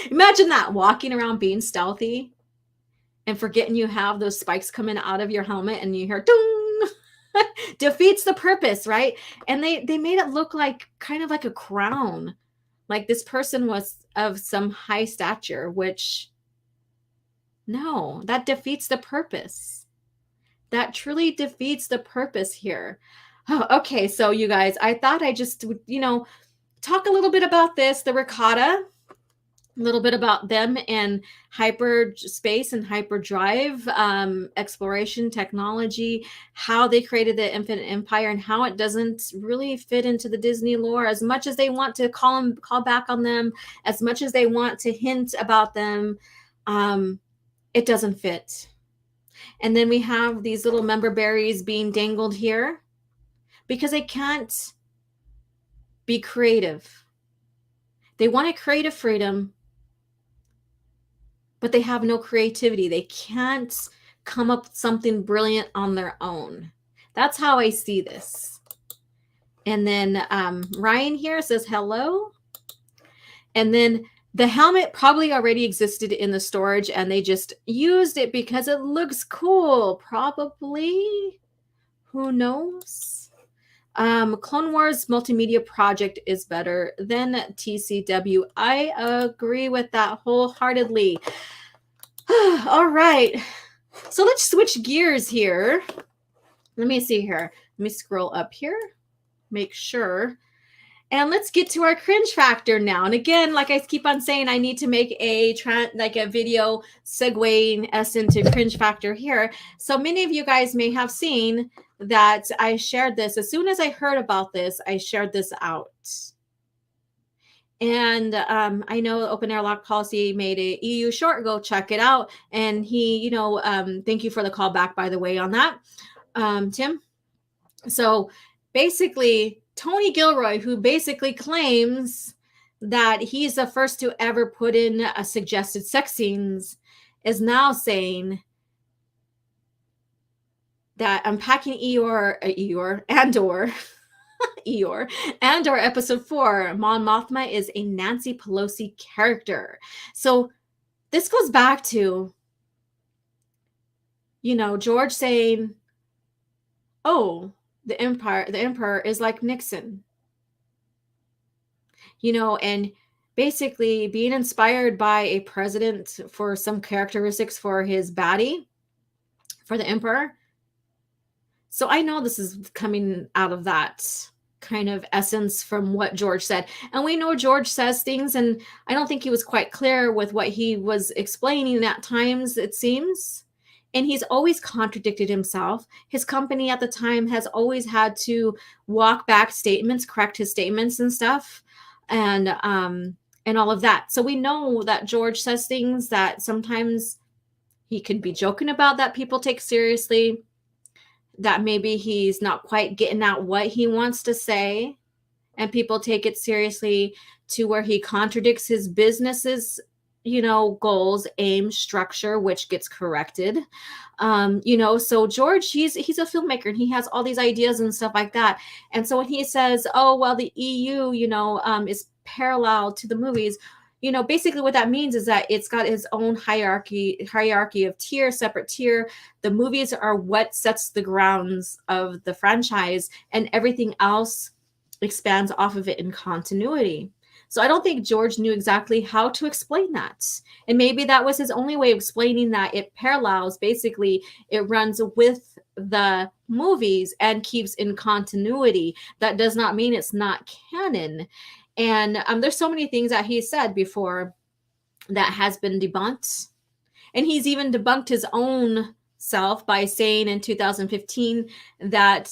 Imagine that, walking around being stealthy and forgetting you have those spikes coming out of your helmet and you hear ding. Defeats the purpose, right? And they made it look like kind of like a crown. Like this person was of some high stature, which, no, that defeats the purpose. That truly defeats the purpose here. Oh, okay, so you guys, I thought I just would, talk a little bit about this, the Rakata, a little bit about them and hyperspace and hyperdrive, exploration, technology, how they created the Infinite Empire, and how it doesn't really fit into the Disney lore as much as they want to call back on them, as much as they want to hint about them. It doesn't fit. And then we have these little member berries being dangled here because they can't be creative. They want a creative freedom, but they have no creativity. They can't come up with something brilliant on their own. That's how I see this. And then Ryan here says hello. And then the helmet probably already existed in the storage and they just used it because it looks cool. Probably. Who knows? Clone Wars multimedia project is better than TCW. I agree with that wholeheartedly. All right. So let's switch gears here. Let me see here. Let me scroll up here. Make sure. And let's get to our cringe factor now. And again, like I keep on saying, I need to make a video segueing us into cringe factor here. So many of you guys may have seen that I shared this. As soon as I heard about this, I shared this out. And I know Open Airlock Policy made a EU short. Go check it out. And he, thank you for the call back, by the way, on that, Tim. So basically, Tony Gilroy, who basically claims that he's the first to ever put in a suggested sex scenes, is now saying that unpacking Andor episode 4, Mon Mothma is a Nancy Pelosi character. So this goes back to, George saying, oh, the emperor is like Nixon, and basically being inspired by a president for some characteristics for his baddie, for the emperor. So I know this is coming out of that kind of essence from what George said. And we know George says things, and I don't think he was quite clear with what he was explaining at times, it seems. And he's always contradicted himself. His company at the time has always had to walk back statements, correct his statements and stuff, and all of that. So we know that George says things that sometimes he could be joking about that people take seriously, that maybe he's not quite getting out what he wants to say, and people take it seriously to where he contradicts his business's goals, aim, structure, which gets corrected. So George, he's a filmmaker and he has all these ideas and stuff like that. And so when he says, oh, well, the EU, is parallel to the movies, basically what that means is that it's got its own hierarchy of tier, separate tier. The movies are what sets the grounds of the franchise, and everything else expands off of it in continuity. So I don't think George knew exactly how to explain that. And maybe that was his only way of explaining that it parallels, basically, it runs with the movies and keeps in continuity. That does not mean it's not canon. And there's so many things that he said before that has been debunked. And he's even debunked his own self by saying in 2015 that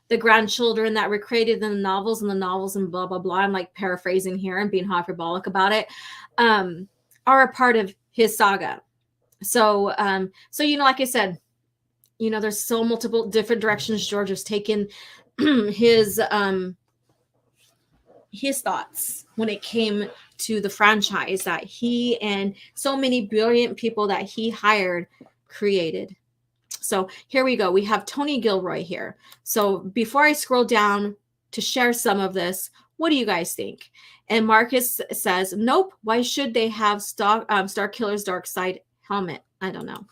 the grandchildren that were created in the novels and blah, blah, blah, I'm like paraphrasing here and being hyperbolic about it, are a part of his saga. So, like I said, there's so multiple different directions George has taken his thoughts when it came to the franchise that he and so many brilliant people that he hired created. So here we go. We have Tony Gilroy here. So before I scroll down to share some of this, what do you guys think? And Marcus says, nope. Why should they have Starkiller's Dark Side helmet? I don't know.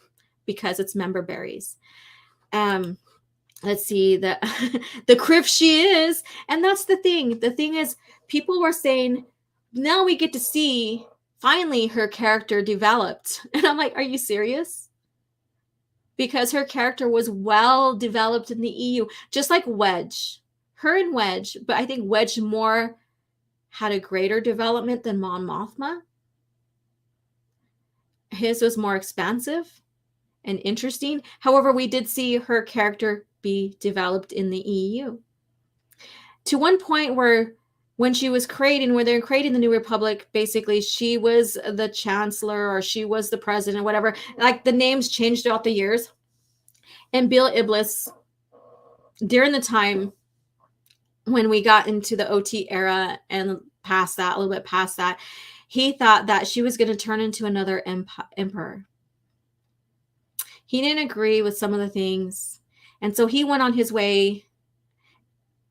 Because it's member berries. Let's see, the criff she is. And that's the thing. The thing is, people were saying, now we get to see finally her character developed. And I'm like, are you serious? Because her character was well developed in the EU, just like Wedge. Her and Wedge, but I think Wedge more had a greater development than Mon Mothma. His was more expansive and interesting. However, we did see her character be developed in the EU. To one point where when she was when they're creating the New Republic, basically she was the chancellor or she was the president, whatever. Like the names changed throughout the years. And Bill Iblis, during the time when we got into the OT era and past that, a little bit past that, he thought that she was going to turn into another emperor. He didn't agree with some of the things. And so he went on his way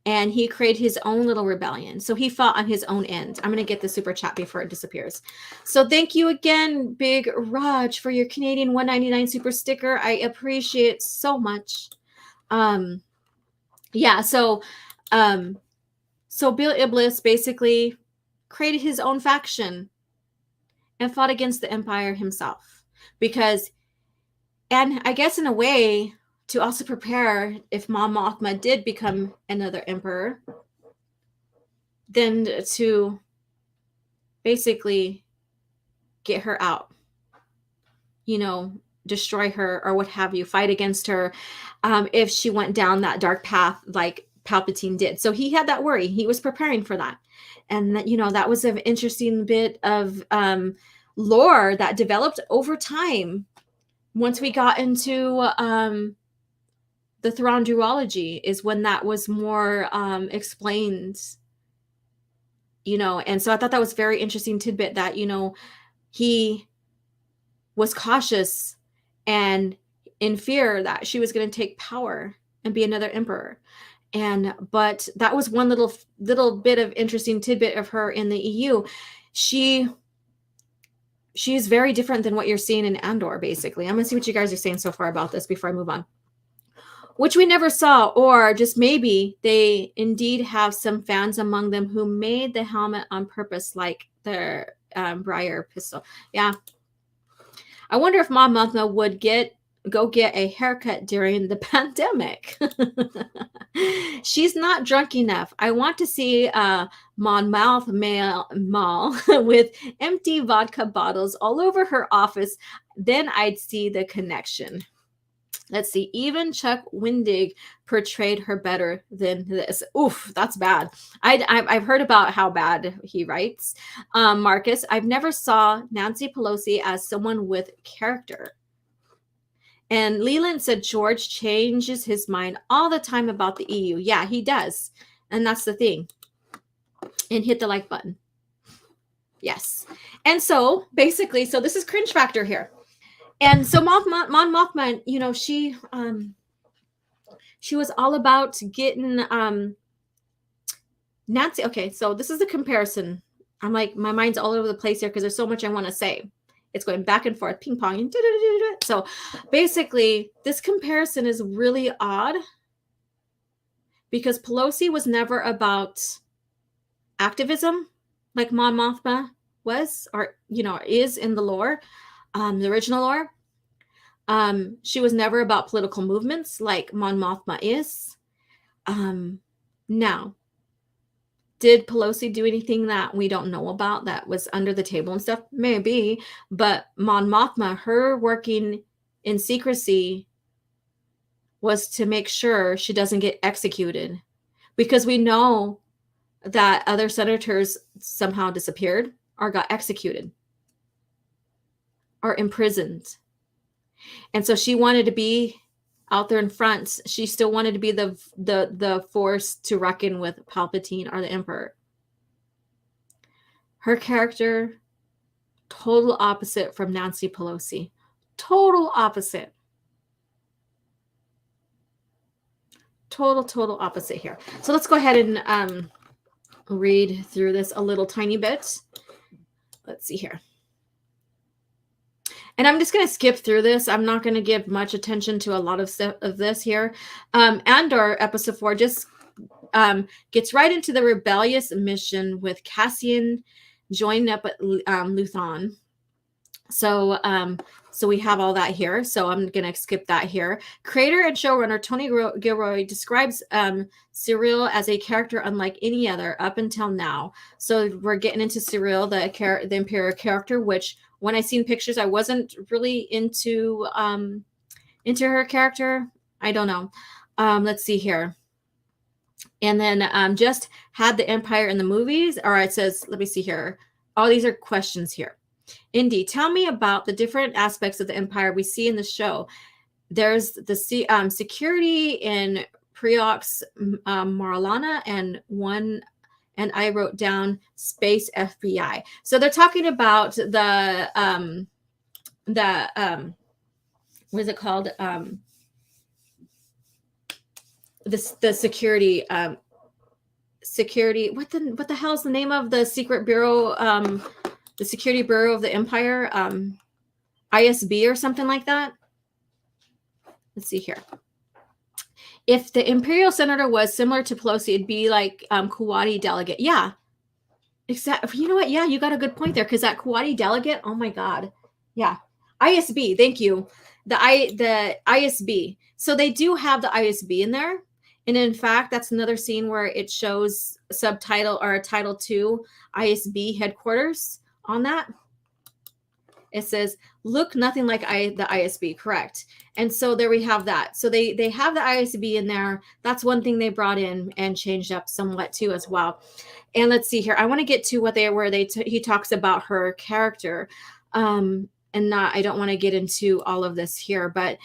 and he created his own little rebellion. So he fought on his own end. I'm going to get the super chat before it disappears. So thank you again, Big Raj, for your Canadian $1.99 super sticker. I appreciate it so much. Yeah, so Bill Iblis basically created his own faction and fought against the Empire himself. And I guess in a way, to also prepare if Mon Mothma did become another emperor, then to basically get her out, destroy her or what have you, fight against her if she went down that dark path like Palpatine did. So he had that worry. He was preparing for that. And that was an interesting bit of lore that developed over time once we got into the Thrawn duology, is when that was more explained, and so I thought that was very interesting tidbit that, he was cautious and in fear that she was going to take power and be another emperor. But that was one little bit of interesting tidbit of her in the EU. She is very different than what you're seeing in Andor, basically. I'm going to see what you guys are saying so far about this before I move on. Which we never saw, or just maybe they indeed have some fans among them who made the helmet on purpose, like the Briar pistol. Yeah. I wonder if Mon Mothma would go get a haircut during the pandemic. She's not drunk enough. I want to see Mon Mall with empty vodka bottles all over her office. Then I'd see the connection. Let's see. Even Chuck Wendig portrayed her better than this. Oof, that's bad. I've heard about how bad he writes. Marcus, I've never saw Nancy Pelosi as someone with character. And Leland said George changes his mind all the time about the EU. Yeah, he does. And that's the thing. And hit the like button. Yes. And so basically, this is cringe factor here. And so Mon Mothma, she was all about getting Nancy. Okay, so this is a comparison I'm like, my mind's all over the place here because there's so much I want to say. It's going back and forth, ping pong. So basically, this comparison is really odd because Pelosi was never about activism like Mon Mothma was, or is in the lore, the original lore. She was never about political movements like Mon Mothma is. Now, did Pelosi do anything that we don't know about that was under the table and stuff? Maybe, but Mon Mothma, her working in secrecy was to make sure she doesn't get executed, because we know that other senators somehow disappeared or got executed or imprisoned. And so she wanted to be out there in front. She still wanted to be the force to reckon with Palpatine or the Emperor. Her character, total opposite from Nancy Pelosi. Total opposite. Total opposite here. So let's go ahead and read through this a little tiny bit. Let's see here. And I'm just going to skip through this. I'm not going to give much attention to a lot of stuff of this here. Andor episode 4 just gets right into the rebellious mission with Cassian joining up at Luthen. So we have all that here. So I'm going to skip that here. Creator and showrunner Tony Gilroy describes Cyril as a character unlike any other up until now. So we're getting into Cyril, the Imperial character, which when I seen pictures, I wasn't really into her character. I don't know. Let's see here. And then just had the Empire in the movies. All right, it says, let me see here. All these are questions here. Indy, tell me about the different aspects of the Empire we see in the show. There's the security in Preox Marlana and I wrote down Space FBI. So they're talking about the what is it called? The security what the hell is the name of the secret bureau, the security bureau of the Empire, ISB or something like that. Let's see here. If the Imperial Senator was similar to Pelosi, it'd be like Kuwati delegate. Yeah. Exactly. You know what? Yeah, you got a good point there, because that Kuwati delegate, oh my God. Yeah. ISB, thank you. The ISB. So they do have the ISB in there. And in fact, that's another scene where it shows subtitle or title 2 ISB headquarters on that. It says, look nothing like the ISB, correct. And so there we have that. So they have the ISB in there. That's one thing they brought in and changed up somewhat too as well. And let's see here. I want to get to he talks about her character. I don't want to get into all of this here, but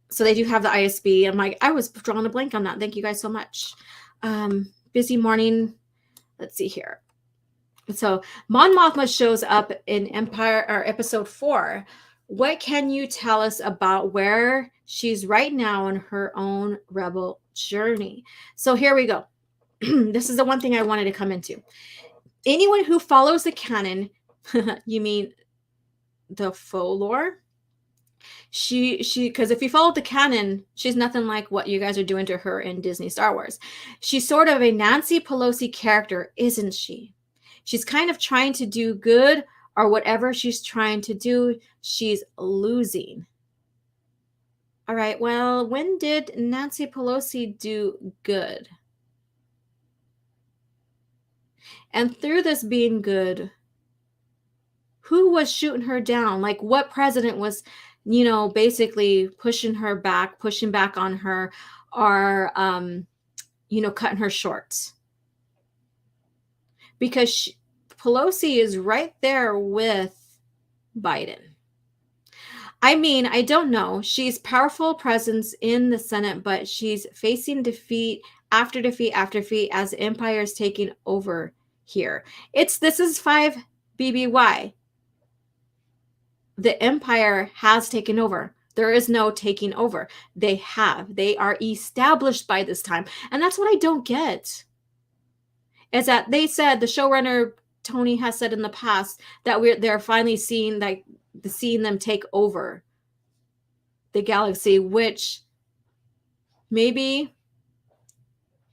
so they do have the ISB. I'm like, I was drawing a blank on that. Thank you guys so much. Busy morning. Let's see here. So Mon Mothma shows up in Empire or episode 4. What can you tell us about where she's right now in her own rebel journey? So here we go. This is the one thing I wanted to come into. Anyone who follows the canon, you mean the faux lore? Because if you follow the canon, she's nothing like what you guys are doing to her in Disney Star Wars. She's sort of a Nancy Pelosi character, isn't she? She's kind of trying to do good, or whatever she's trying to do, she's losing. All right, well, when did Nancy Pelosi do good? And through this being good, who was shooting her down? Like, what president was, basically pushing back on her, or, cutting her short? Because Pelosi is right there with Biden. I mean, I don't know. She's powerful presence in the Senate, but she's facing defeat after defeat after defeat as the Empire is taking over here. This is 5 BBY. The Empire has taken over. There is no taking over. They are established by this time. And that's what I don't get. is that they said, the showrunner Tony has said in the past, that they're finally seeing them take over the galaxy, which maybe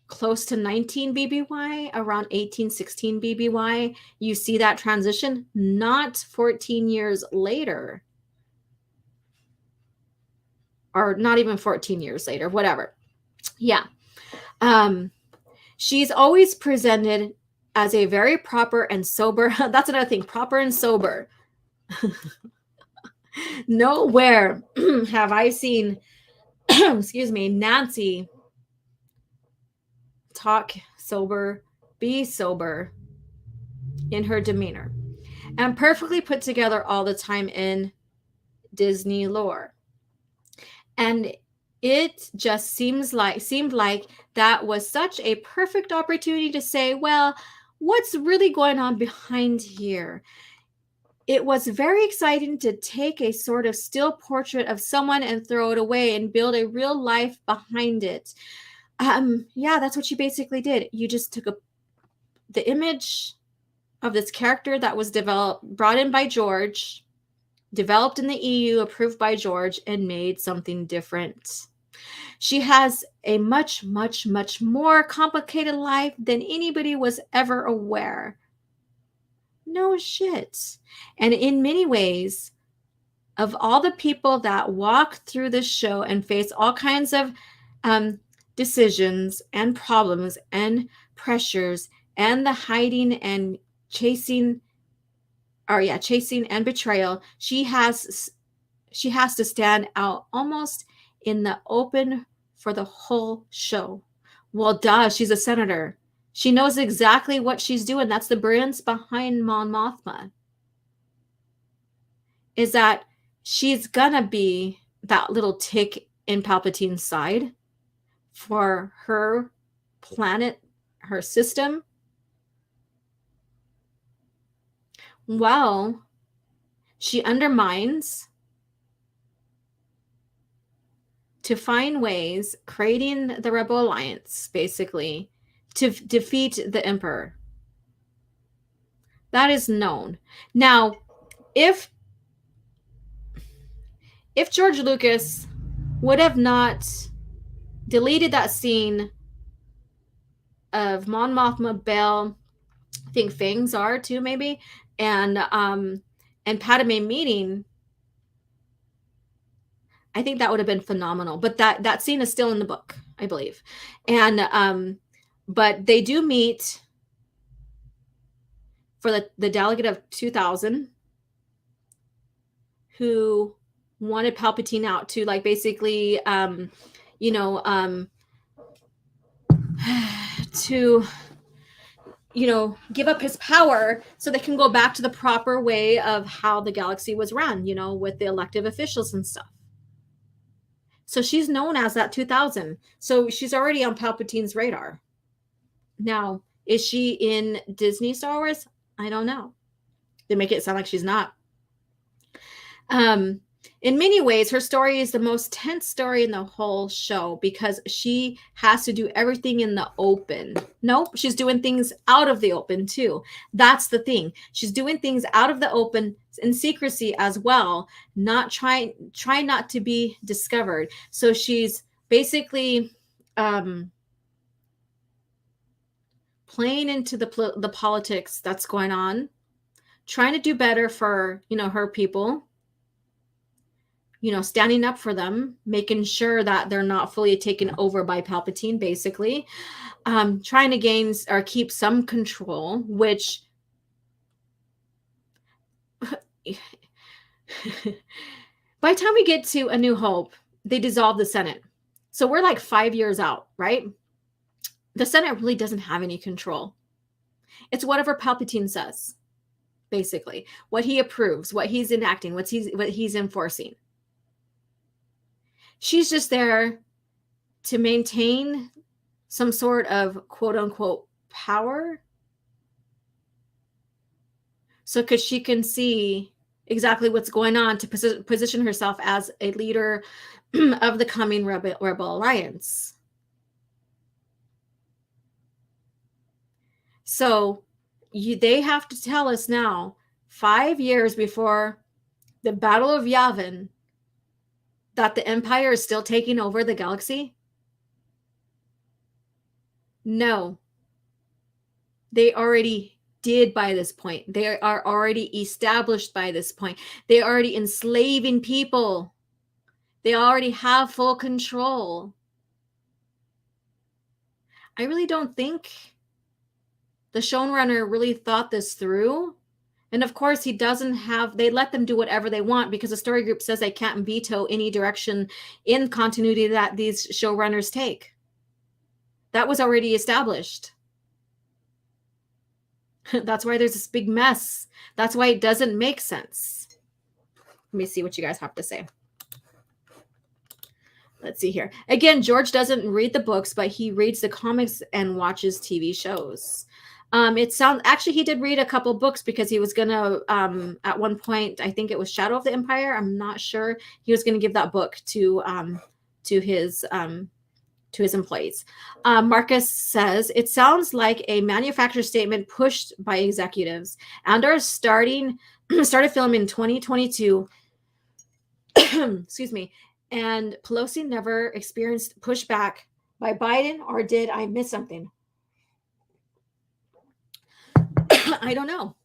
close to 19 BBY, around 1816 BBY, you see that transition, not 14 years later, or not even 14 years later, whatever. Yeah. She's always presented as a very proper and sober. That's another thing, proper and sober. Nowhere have I seen, excuse me, Nancy talk sober, be sober in her demeanor, and perfectly put together all the time in Disney lore. And it just seemed like that was such a perfect opportunity to say, well, what's really going on behind here? It was very exciting to take a sort of still portrait of someone and throw it away and build a real life behind it. Yeah, that's what you basically did. You just took the image of this character that was brought in by George, developed in the EU, approved by George, and made something different. She has a much, much, much more complicated life than anybody was ever aware. No shit. And in many ways, of all the people that walk through this show and face all kinds of decisions and problems and pressures and the hiding and chasing and betrayal, she has to stand out almost in the open for the whole show. Well, duh, she's a senator. She knows exactly what she's doing. That's the brilliance behind Mon Mothma, is that she's gonna be that little tick in Palpatine's side for her planet, her system. Well, she undermines to find ways, creating the Rebel Alliance, basically, to defeat the Emperor. That is known. Now, if George Lucas would have not deleted that scene of Mon Mothma, Bell, I think Fangs are too, maybe, and Padme meeting, I think that would have been phenomenal. But that scene is still in the book, I believe. And but they do meet for the delegate of 2000 who wanted Palpatine out to, like, basically to give up his power so they can go back to the proper way of how the galaxy was run, with the elective officials and stuff. So she's known as that 2000. So she's already on Palpatine's radar. Now, is she in Disney Star Wars? I don't know. They make it sound like she's not. In many ways, her story is the most tense story in the whole show because she has to do everything in the open. Nope, she's doing things out of the open too. That's the thing. She's doing things out of the open in secrecy as well, not trying not to be discovered. So she's basically playing into the politics that's going on, trying to do better for her people. Standing up for them, making sure that they're not fully taken over by Palpatine, basically. Trying to gain or keep some control, which by the time we get to A New Hope, they dissolve the Senate. So we're like 5 years out, right? The Senate really doesn't have any control. It's whatever Palpatine says, basically. What he approves, what he's enacting, what he's enforcing. She's just there to maintain some sort of quote unquote power. So because she can see exactly what's going on to position herself as a leader of the coming Rebel Alliance. So they have to tell us now, 5 years before the Battle of Yavin, that the Empire is still taking over the galaxy? No. They already did by this point. They are already established by this point. They're already enslaving people. They already have full control. I really don't think the showrunner really thought this through. And of course, he doesn't have, they let them do whatever they want because the story group says they can't veto any direction in continuity that these showrunners take. That was already established. That's why there's this big mess. That's why it doesn't make sense. Let me see what you guys have to say. Let's see here. Again, George doesn't read the books, but he reads the comics and watches TV shows. It sounds, actually, he did read a couple books because he was going to, at one point, I think it was Shadow of the Empire. I'm not sure. He was going to give that book to his employees. Marcus says, it sounds like a manufacturer statement pushed by executives and are started film in 2022. Excuse me. And Pelosi never experienced pushback by Biden, or did I miss something? I don't know.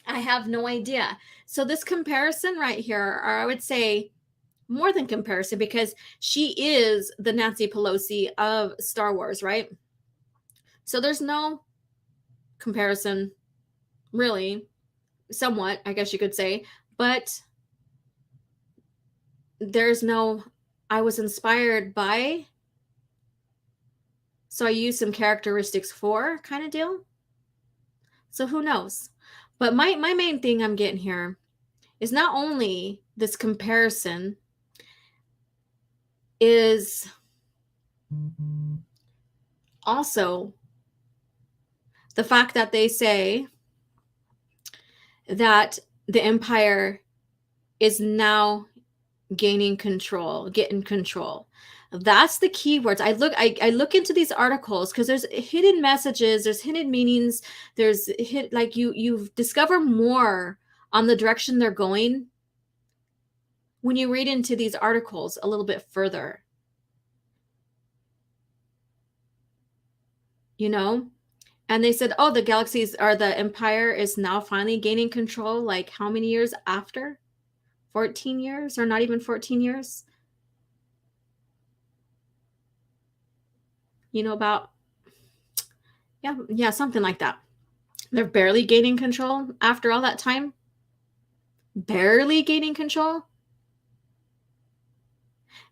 I have no idea. So this comparison right here, or I would say more than comparison, because she is the Nancy Pelosi of Star Wars, right? So there's no comparison, really, somewhat, I guess you could say, but there's no, I was inspired by, so I used some characteristics for kind of deal. So who knows? But my main thing I'm getting here is not only this comparison, is also the fact that they say that the Empire is now getting control. That's the keywords. I look into these articles because there's hidden messages, there's hidden meanings, there's like you discover more on the direction they're going when you read into these articles a little bit further. You know? And they said, oh, the galaxies, or the Empire is now finally gaining control. Like how many years after? 14 years, or not even 14 years? You know, about, yeah, something like that. They're barely gaining control after all that time. Barely gaining control.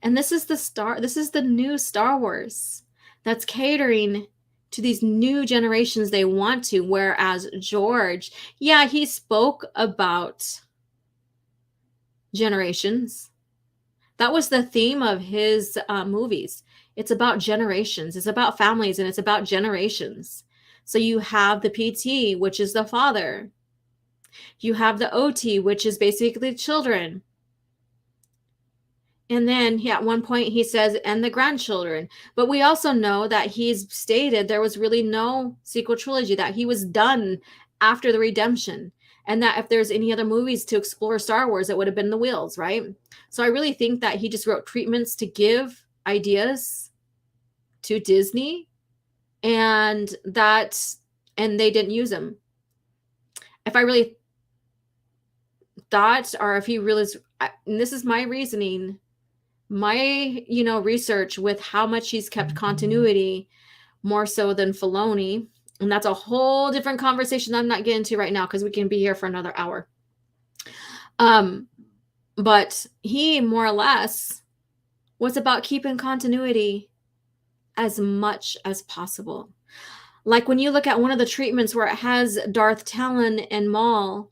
And this is the new Star Wars that's catering to these new generations they want to. Whereas George, yeah, he spoke about generations. That was the theme of his movies. It's about generations. It's about families, and it's about generations. So you have the PT, which is the father. You have the OT, which is basically children. And then at one point he says, and the grandchildren. But we also know that he's stated there was really no sequel trilogy, that he was done after the redemption. And that if there's any other movies to explore Star Wars, it would have been the Wheels, right? So I really think that he just wrote treatments to give ideas to Disney, and they didn't use them. If I really thought, or if he really, and this is my reasoning, my research with how much he's kept continuity more so than Filoni, and that's a whole different conversation I'm not getting to right now because we can be here for another hour. But he more or less was about keeping continuity as much as possible. Like when you look at one of the treatments where it has Darth Talon and Maul,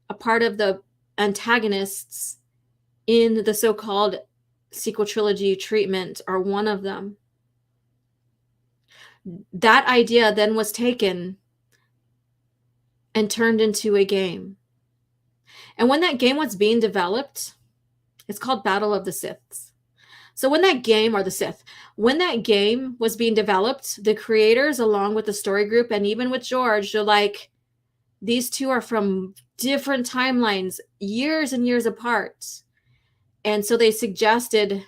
a part of the antagonists in the so-called sequel trilogy treatment, are one of them. That idea then was taken and turned into a game. And when that game was being developed, it's called Battle of the Siths. So when that game, or the Sith, when that game was being developed, the creators, along with the story group, and even with George, they're like, these two are from different timelines, years and years apart. And so they suggested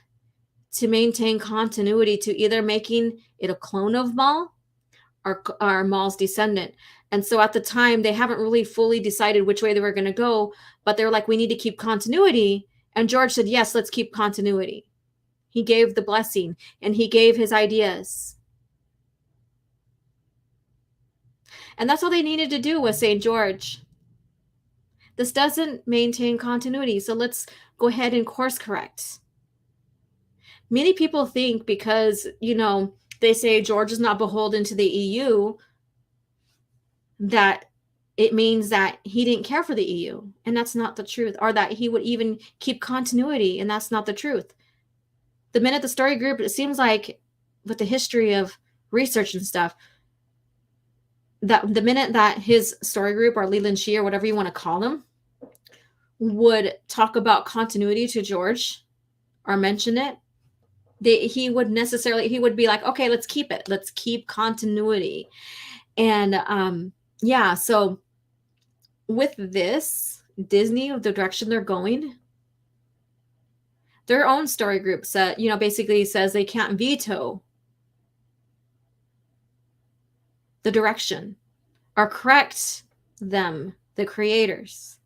to maintain continuity to either making it a clone of Maul or Maul's descendant. And so at the time, they haven't really fully decided which way they were going to go, but they were like, we need to keep continuity. And George said, yes, let's keep continuity. He gave the blessing and he gave his ideas. And that's all they needed to do was say, George, this doesn't maintain continuity, so let's go ahead and course correct. Many people think because, they say George is not beholden to the EU, that it means that he didn't care for the EU. And that's not the truth. Or that he would even keep continuity. And that's not the truth. The minute the story group, it seems like with the history of research and stuff, that the minute that his story group or Leland Shee or whatever you want to call him would talk about continuity to George or mention it, he would be like, okay, let's keep it. Let's keep continuity. And so with this, Disney, the direction they're going, their own story group said, basically says they can't veto the direction or correct them, the creators.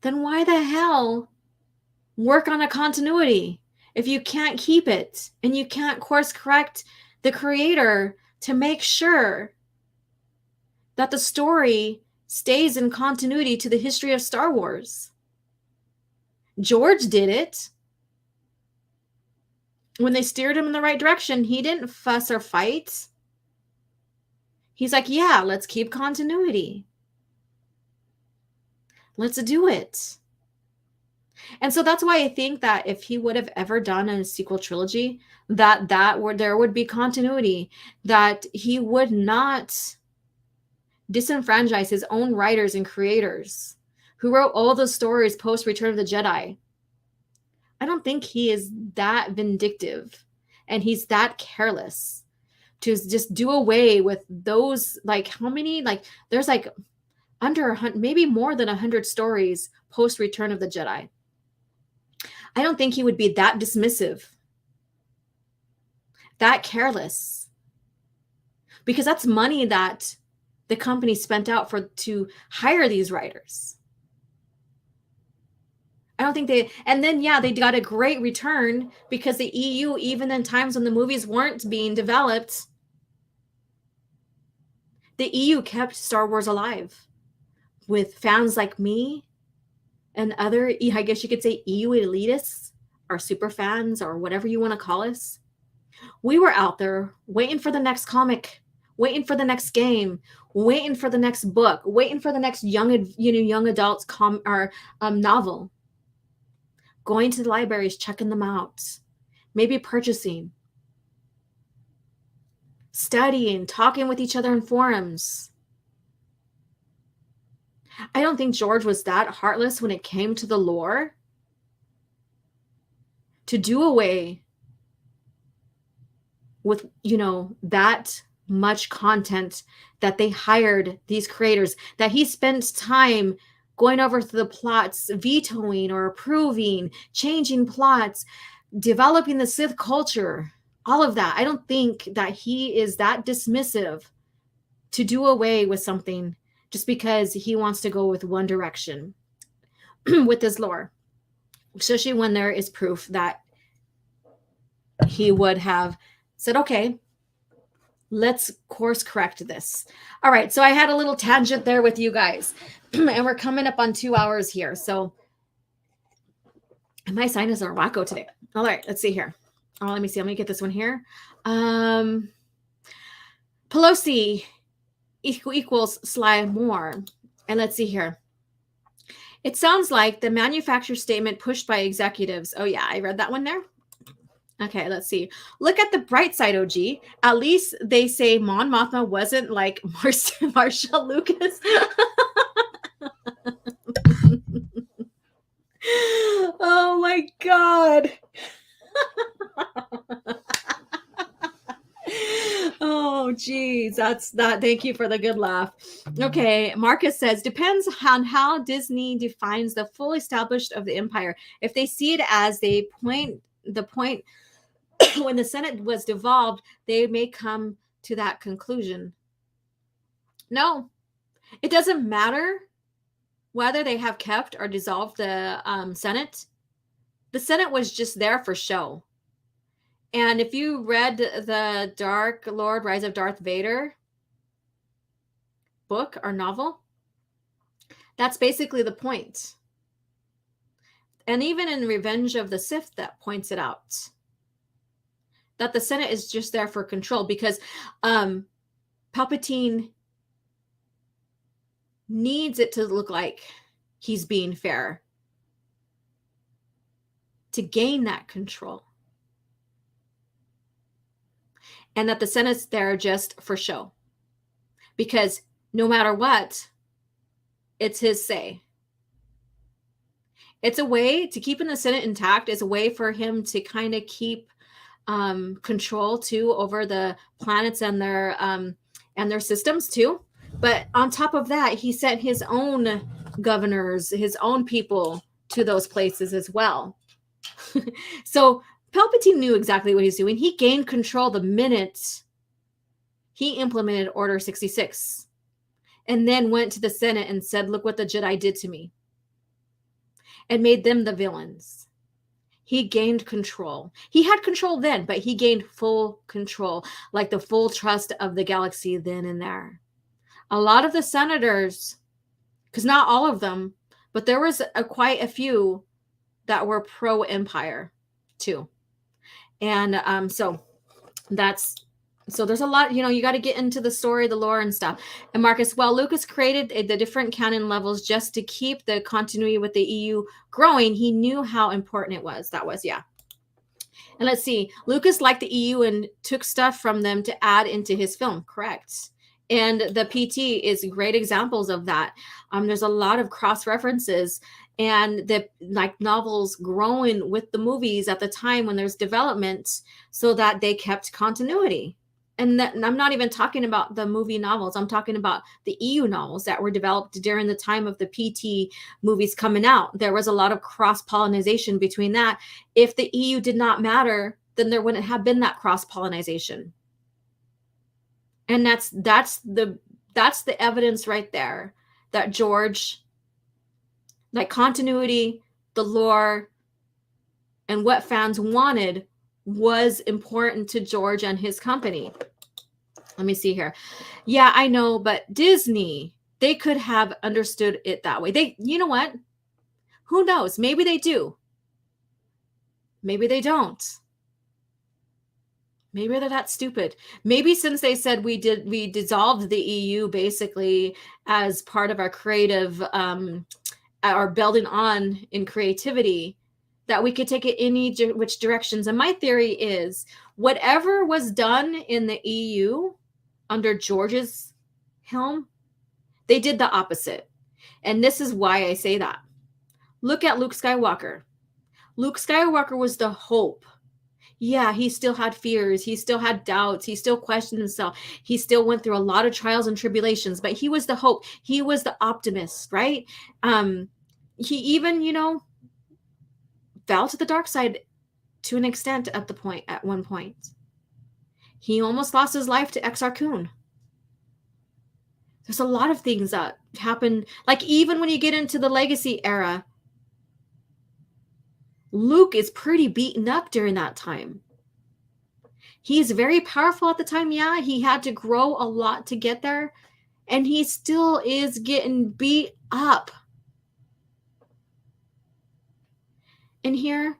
Then why the hell work on a continuity if you can't keep it and you can't course correct the creator to make sure that the story stays in continuity to the history of Star Wars? George did it. When they steered him in the right direction, he didn't fuss or fight. He's like, yeah, let's keep continuity. Let's do it. And so that's why I think that if he would have ever done a sequel trilogy, there would be continuity, that he would not disenfranchise his own writers and creators who wrote all the stories post Return of the Jedi. I don't think he is that vindictive and he's that careless to just do away with those, like, how many, like, there's like under 100, maybe more than 100 stories post Return of the Jedi. I don't think he would be that dismissive, that careless, because that's money that the company spent out to hire these writers. I don't think they got a great return because the EU, even in times when the movies weren't being developed, the EU kept Star Wars alive with fans like me and other, I guess you could say, EU elitists or super fans or whatever you want to call us. We were out there waiting for the next comic, waiting for the next game, waiting for the next book, waiting for the next young adults novel. Going to the libraries, checking them out, maybe purchasing, studying, talking with each other in forums. I don't think George was that heartless when it came to the lore to do away with, that much content that they hired these creators, that he spent time going over the plots, vetoing or approving, changing plots, developing the Sith culture, all of that. I don't think that he is that dismissive to do away with something just because he wants to go with one direction with his lore, especially when there is proof that he would have said, okay, let's course correct this. All right. So I had a little tangent there with you guys and we're coming up on 2 hours here. So my sinuses are wacko today. All right. Let's see here. Oh, let me see. Let me get this one here. Pelosi equals Sly more. And let's see here. It sounds like the manufacturer statement pushed by executives. Oh yeah. I read that one there. Okay, let's see. Look at the bright side, OG. At least they say Mon Mothma wasn't like Marshall Lucas. Oh my God. Oh, geez. That's that. Thank you for the good laugh. Okay. Marcus says, depends on how Disney defines the full established of the empire. If they see it as the point when the Senate was devolved, they may come to that conclusion. No, it doesn't matter whether they have kept or dissolved the Senate. The Senate was just there for show. And if you read the Dark Lord Rise of Darth Vader book or novel, that's basically the point. And even in Revenge of the Sith, that points it out. That the Senate is just there for control because Palpatine needs it to look like he's being fair to gain that control. And that the Senate's there just for show. Because no matter what, it's his say. It's a way to keeping the Senate intact, is a way for him to kind of keep control too over the planets and their systems too. But on top of that, he sent his own governors, his own people to those places as well. So Palpatine knew exactly what he's doing. He gained control the minute he implemented Order 66 and then went to the Senate and said, look what the Jedi did to me, and made them the villains. He gained control. He had control then, but he gained full control, like the full trust of the galaxy then and there. A lot of the senators, because not all of them, but there was quite a few that were pro-Empire too. And so there's a lot, you got to get into the story, the lore and stuff. And Marcus, well, Lucas created the different canon levels just to keep the continuity with the EU growing. He knew how important it was. That was, yeah. And let's see, Lucas liked the EU and took stuff from them to add into his film. Correct. And the PT is great examples of that. There's a lot of cross references, and the novels growing with the movies at the time when there's development, so that they kept continuity. And I'm not even talking about the movie novels. I'm talking about the EU novels that were developed during the time of the PT movies coming out. There was a lot of cross-pollination between that. If the EU did not matter, then there wouldn't have been that cross-pollination. And that's the evidence right there that George, like continuity, the lore, and what fans wanted was important to George and his company. Let me see here. Yeah, I know, but Disney, they could have understood it that way. You know what? Who knows? Maybe they do. Maybe they don't. Maybe they're that stupid. Maybe since they said we dissolved the EU basically as part of our creative, our building on in creativity, that we could take it any which directions. And my theory is whatever was done in the EU under George's helm, they did the opposite. And this is why I say that. Look at Luke Skywalker. Luke Skywalker was the hope. Yeah, he still had fears. He still had doubts. He still questioned himself. He still went through a lot of trials and tribulations, but he was the hope. He was the optimist, right? He even, fell to the dark side to an extent at one point. He almost lost his life to Exar Kun. There's a lot of things that happen. Like even when you get into the Legacy era, Luke is pretty beaten up during that time. He's very powerful at the time. Yeah, he had to grow a lot to get there. And he still is getting beat up. And here,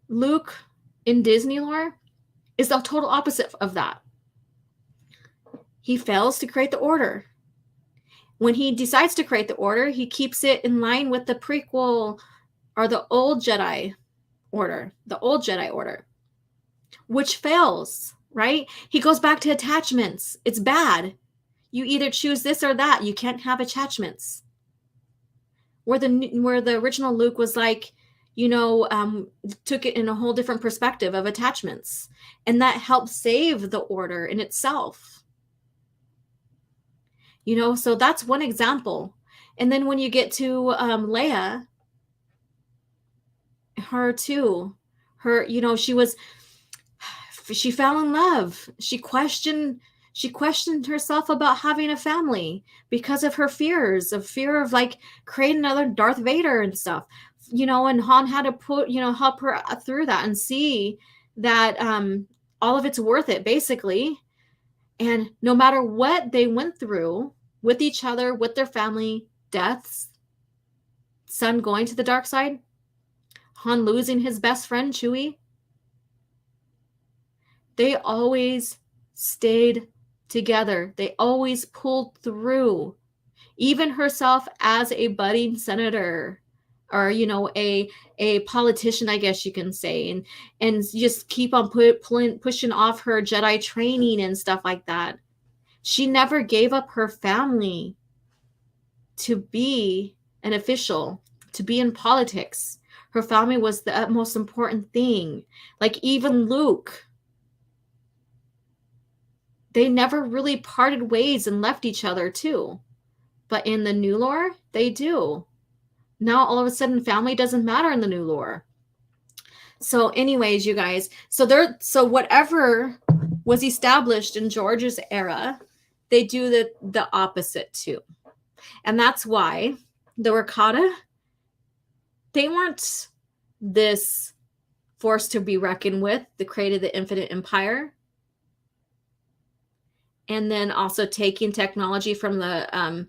Luke in Disney lore is the total opposite of that. He fails to create the order. When he decides to create the order, he keeps it in line with the prequel or the old Jedi order, which fails, right? He goes back to attachments. It's bad. You either choose this or that. You can't have attachments. Where the original Luke was like, took it in a whole different perspective of attachments. And that helped save the order in itself. So that's one example. And then when you get to Leia, her too, she fell in love. She questioned herself about having a family because of her fear of like creating another Darth Vader and stuff, and Han had to help her through that and see that all of it's worth it, basically. And no matter what they went through with each other, with their family, deaths, son going to the dark side, Han losing his best friend, Chewie, they always stayed together. They always pulled through. Even herself as a budding senator, or a politician, I guess you can say, and just keep on pushing off her Jedi training and stuff like that. She never gave up her family to be an official, to be in politics. Her family was the most important thing. Like even Luke, they never really parted ways and left each other too. But in the new lore, they do. Now all of a sudden family doesn't matter in the new lore. So anyways, you guys, so whatever was established in George's era, they do the opposite too. And that's why the Rakata, they weren't this force to be reckoned with. They created the Infinite Empire. And then also taking technology from the,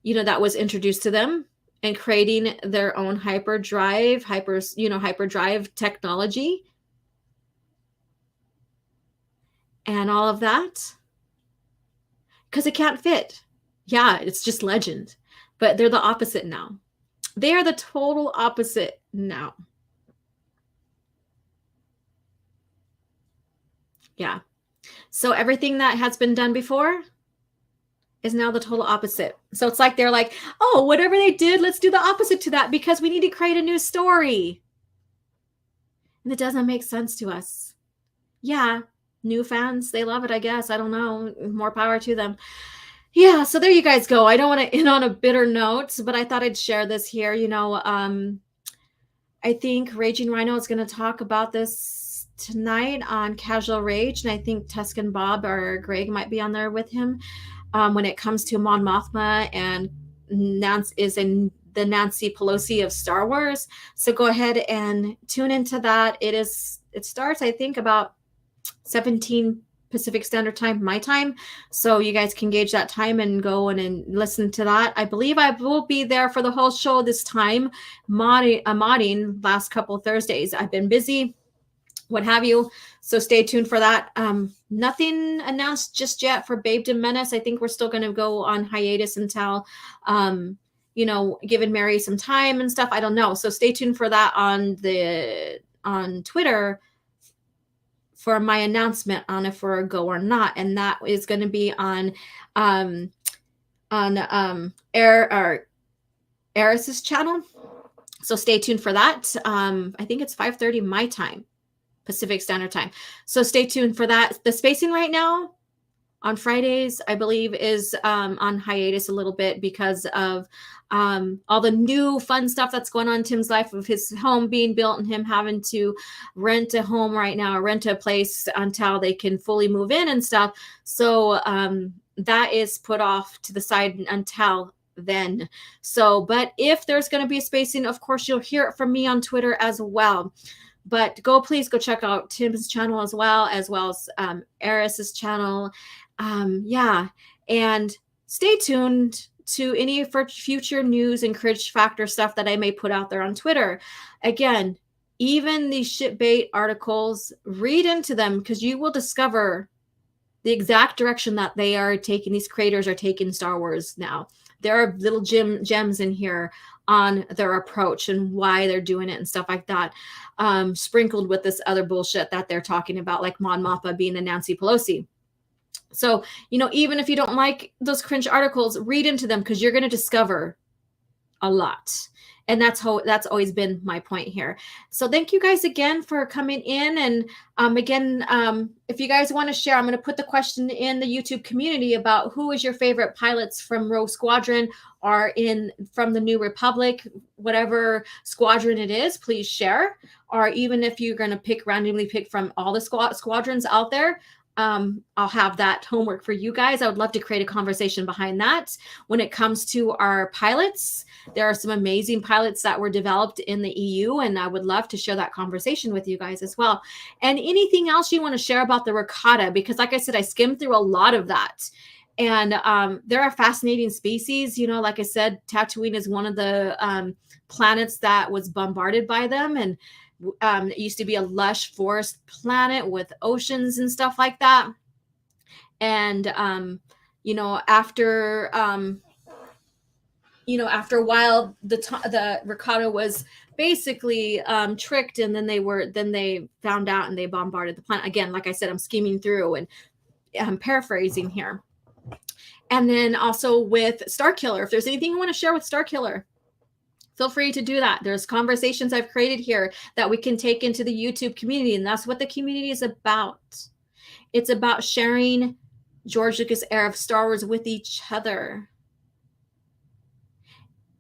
that was introduced to them and creating their own hyperdrive technology and all of that. Because it can't fit. Yeah, it's just legend. But they're the opposite now. They are the total opposite now. Yeah. So everything that has been done before is now the total opposite. So it's like they're like, oh, whatever they did, let's do the opposite to that because we need to create a new story. And it doesn't make sense to us. Yeah, new fans, they love it, I guess. I don't know. More power to them. Yeah, so there you guys go. I don't want to end on a bitter note, but I thought I'd share this here. I think Raging Rhino is going to talk about this tonight on Casual Rage, and I think Tuscan Bob or Greg might be on there with him when it comes to Mon Mothma and the Nancy Pelosi of Star Wars. So go ahead and tune into that. It starts, I think, about 17 Pacific Standard Time, my time. So you guys can gauge that time and go and listen to that. I believe I will be there for the whole show this time, modding last couple of Thursdays. I've been busy, what have you. So stay tuned for that. Nothing announced just yet for Babed and Menace. I think we're still going to go on hiatus until, giving Mary some time and stuff. I don't know. So stay tuned for that on Twitter for my announcement on if we're a go or not. And that is going to be on Eris's channel. So stay tuned for that. I think it's 5:30 my time, Pacific Standard Time. So stay tuned for that. The spacing right now on Fridays, I believe, is on hiatus a little bit because of all the new fun stuff that's going on in Tim's life, of his home being built and him having to rent a home right now, rent a place until they can fully move in and stuff. So that is put off to the side until then. So, but if there's going to be a spacing, of course, you'll hear it from me on Twitter as well. But please go check out Tim's channel as well as Eris's channel. And stay tuned to any for future news and Cringe Factor stuff that I may put out there on Twitter. Again, even these shitbait articles, read into them because you will discover the exact direction that they are taking. These creators are taking Star Wars now. There are little gems in here on their approach and why they're doing it and stuff like that, sprinkled with this other bullshit that they're talking about, like Mon Mothma being a Nancy Pelosi. So, even if you don't like those cringe articles, read into them because you're going to discover a lot. And that's always been my point here. So thank you guys again for coming in. And again, if you guys want to share, I'm going to put the question in the YouTube community about who is your favorite pilots from Rogue Squadron or from the New Republic, whatever squadron it is, please share. Or even if you're going to randomly pick from all the squadrons out there, I'll have that homework for you guys. I would love to create a conversation behind that. When it comes to our pilots, there are some amazing pilots that were developed in the EU, and I would love to share that conversation with you guys as well. And anything else you want to share about the Rakata, because like I said, I skimmed through a lot of that. And there are fascinating species. Like I said, Tatooine is one of the planets that was bombarded by them. And it used to be a lush forest planet with oceans and stuff like that. And, after a while, the Rakata was basically tricked, and then they found out and they bombarded the planet. Again, like I said, I'm skimming through and I'm paraphrasing here. And then also with Starkiller, if there's anything you want to share with Starkiller, feel free to do that. There's conversations I've created here that we can take into the YouTube community, and that's what the community is about. It's about sharing George Lucas era of Star Wars with each other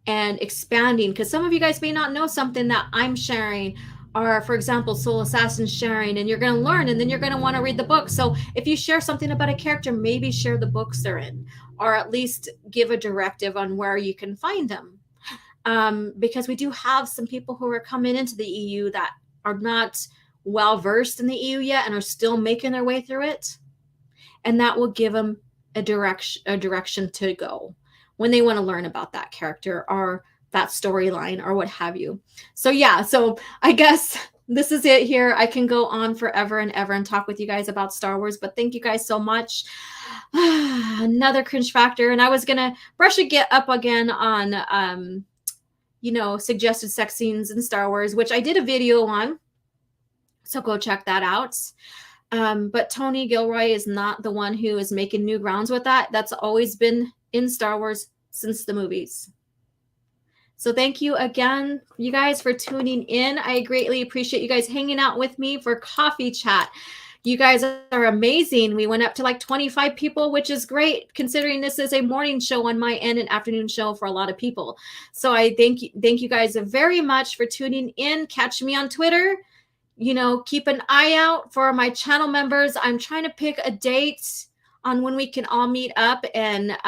and expanding, because some of you guys may not know something that I'm sharing, or for example, Soul Assassin's sharing, and you're going to learn, and then you're going to want to read the book. So if you share something about a character, maybe share the books they're in, or at least give a directive on where you can find them. Because we do have some people who are coming into the EU that are not well versed in the EU yet and are still making their way through it. And that will give them a direction to go when they want to learn about that character or that storyline or what have you. So yeah, so I guess this is it here. I can go on forever and ever and talk with you guys about Star Wars, but thank you guys so much. Another cringe factor. And I was going to brush up again on, suggested sex scenes in Star Wars, which I did a video on. So go check that out. But Tony Gilroy is not the one who is making new grounds with that. That's always been in Star Wars since the movies. So thank you again, you guys, for tuning in. I greatly appreciate you guys hanging out with me for coffee chat. You guys are amazing. We went up to like 25 people, which is great considering this is a morning show on my end, an afternoon show for a lot of people. So I thank you guys very much for tuning in. Catch me on Twitter. Keep an eye out for my channel members. I'm trying to pick a date on when we can all meet up and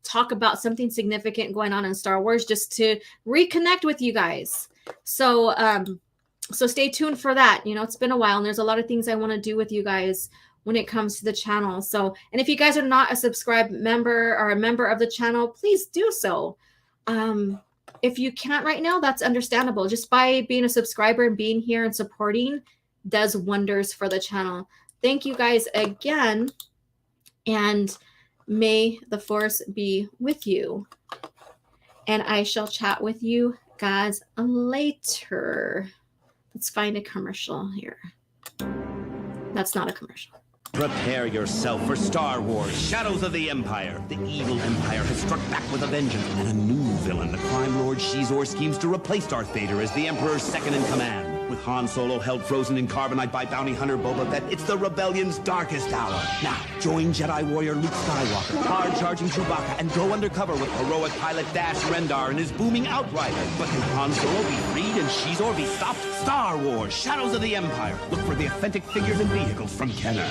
talk about something significant going on in Star Wars, just to reconnect with you guys. So stay tuned for that. It's been a while, and there's a lot of things I want to do with you guys when it comes to the channel. So, and if you guys are not a subscribed member or a member of the channel, please do so. If you can't right now, that's understandable. Just by being a subscriber and being here and supporting does wonders for the channel. Thank you guys again, and may the force be with you. And I shall chat with you guys later. Let's find a commercial here. That's not a commercial. Prepare yourself for Star Wars, Shadows of the Empire. The evil Empire has struck back with a vengeance, and a new villain, the crime lord Shizor, schemes to replace Darth Vader as the Emperor's second-in-command. With Han Solo held frozen in carbonite by bounty hunter Boba Fett, it's the rebellion's darkest hour. Now, join Jedi warrior Luke Skywalker, hard-charging Chewbacca, and go undercover with heroic pilot Dash Rendar and his booming Outrider. But can Han Solo be freed and Shizor be stopped? Star Wars, Shadows of the Empire. Look for the authentic figures and vehicles from Kenner.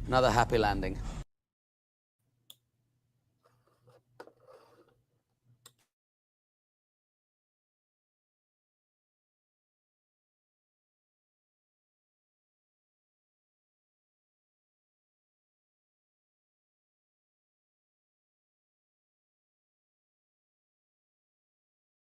Another happy landing.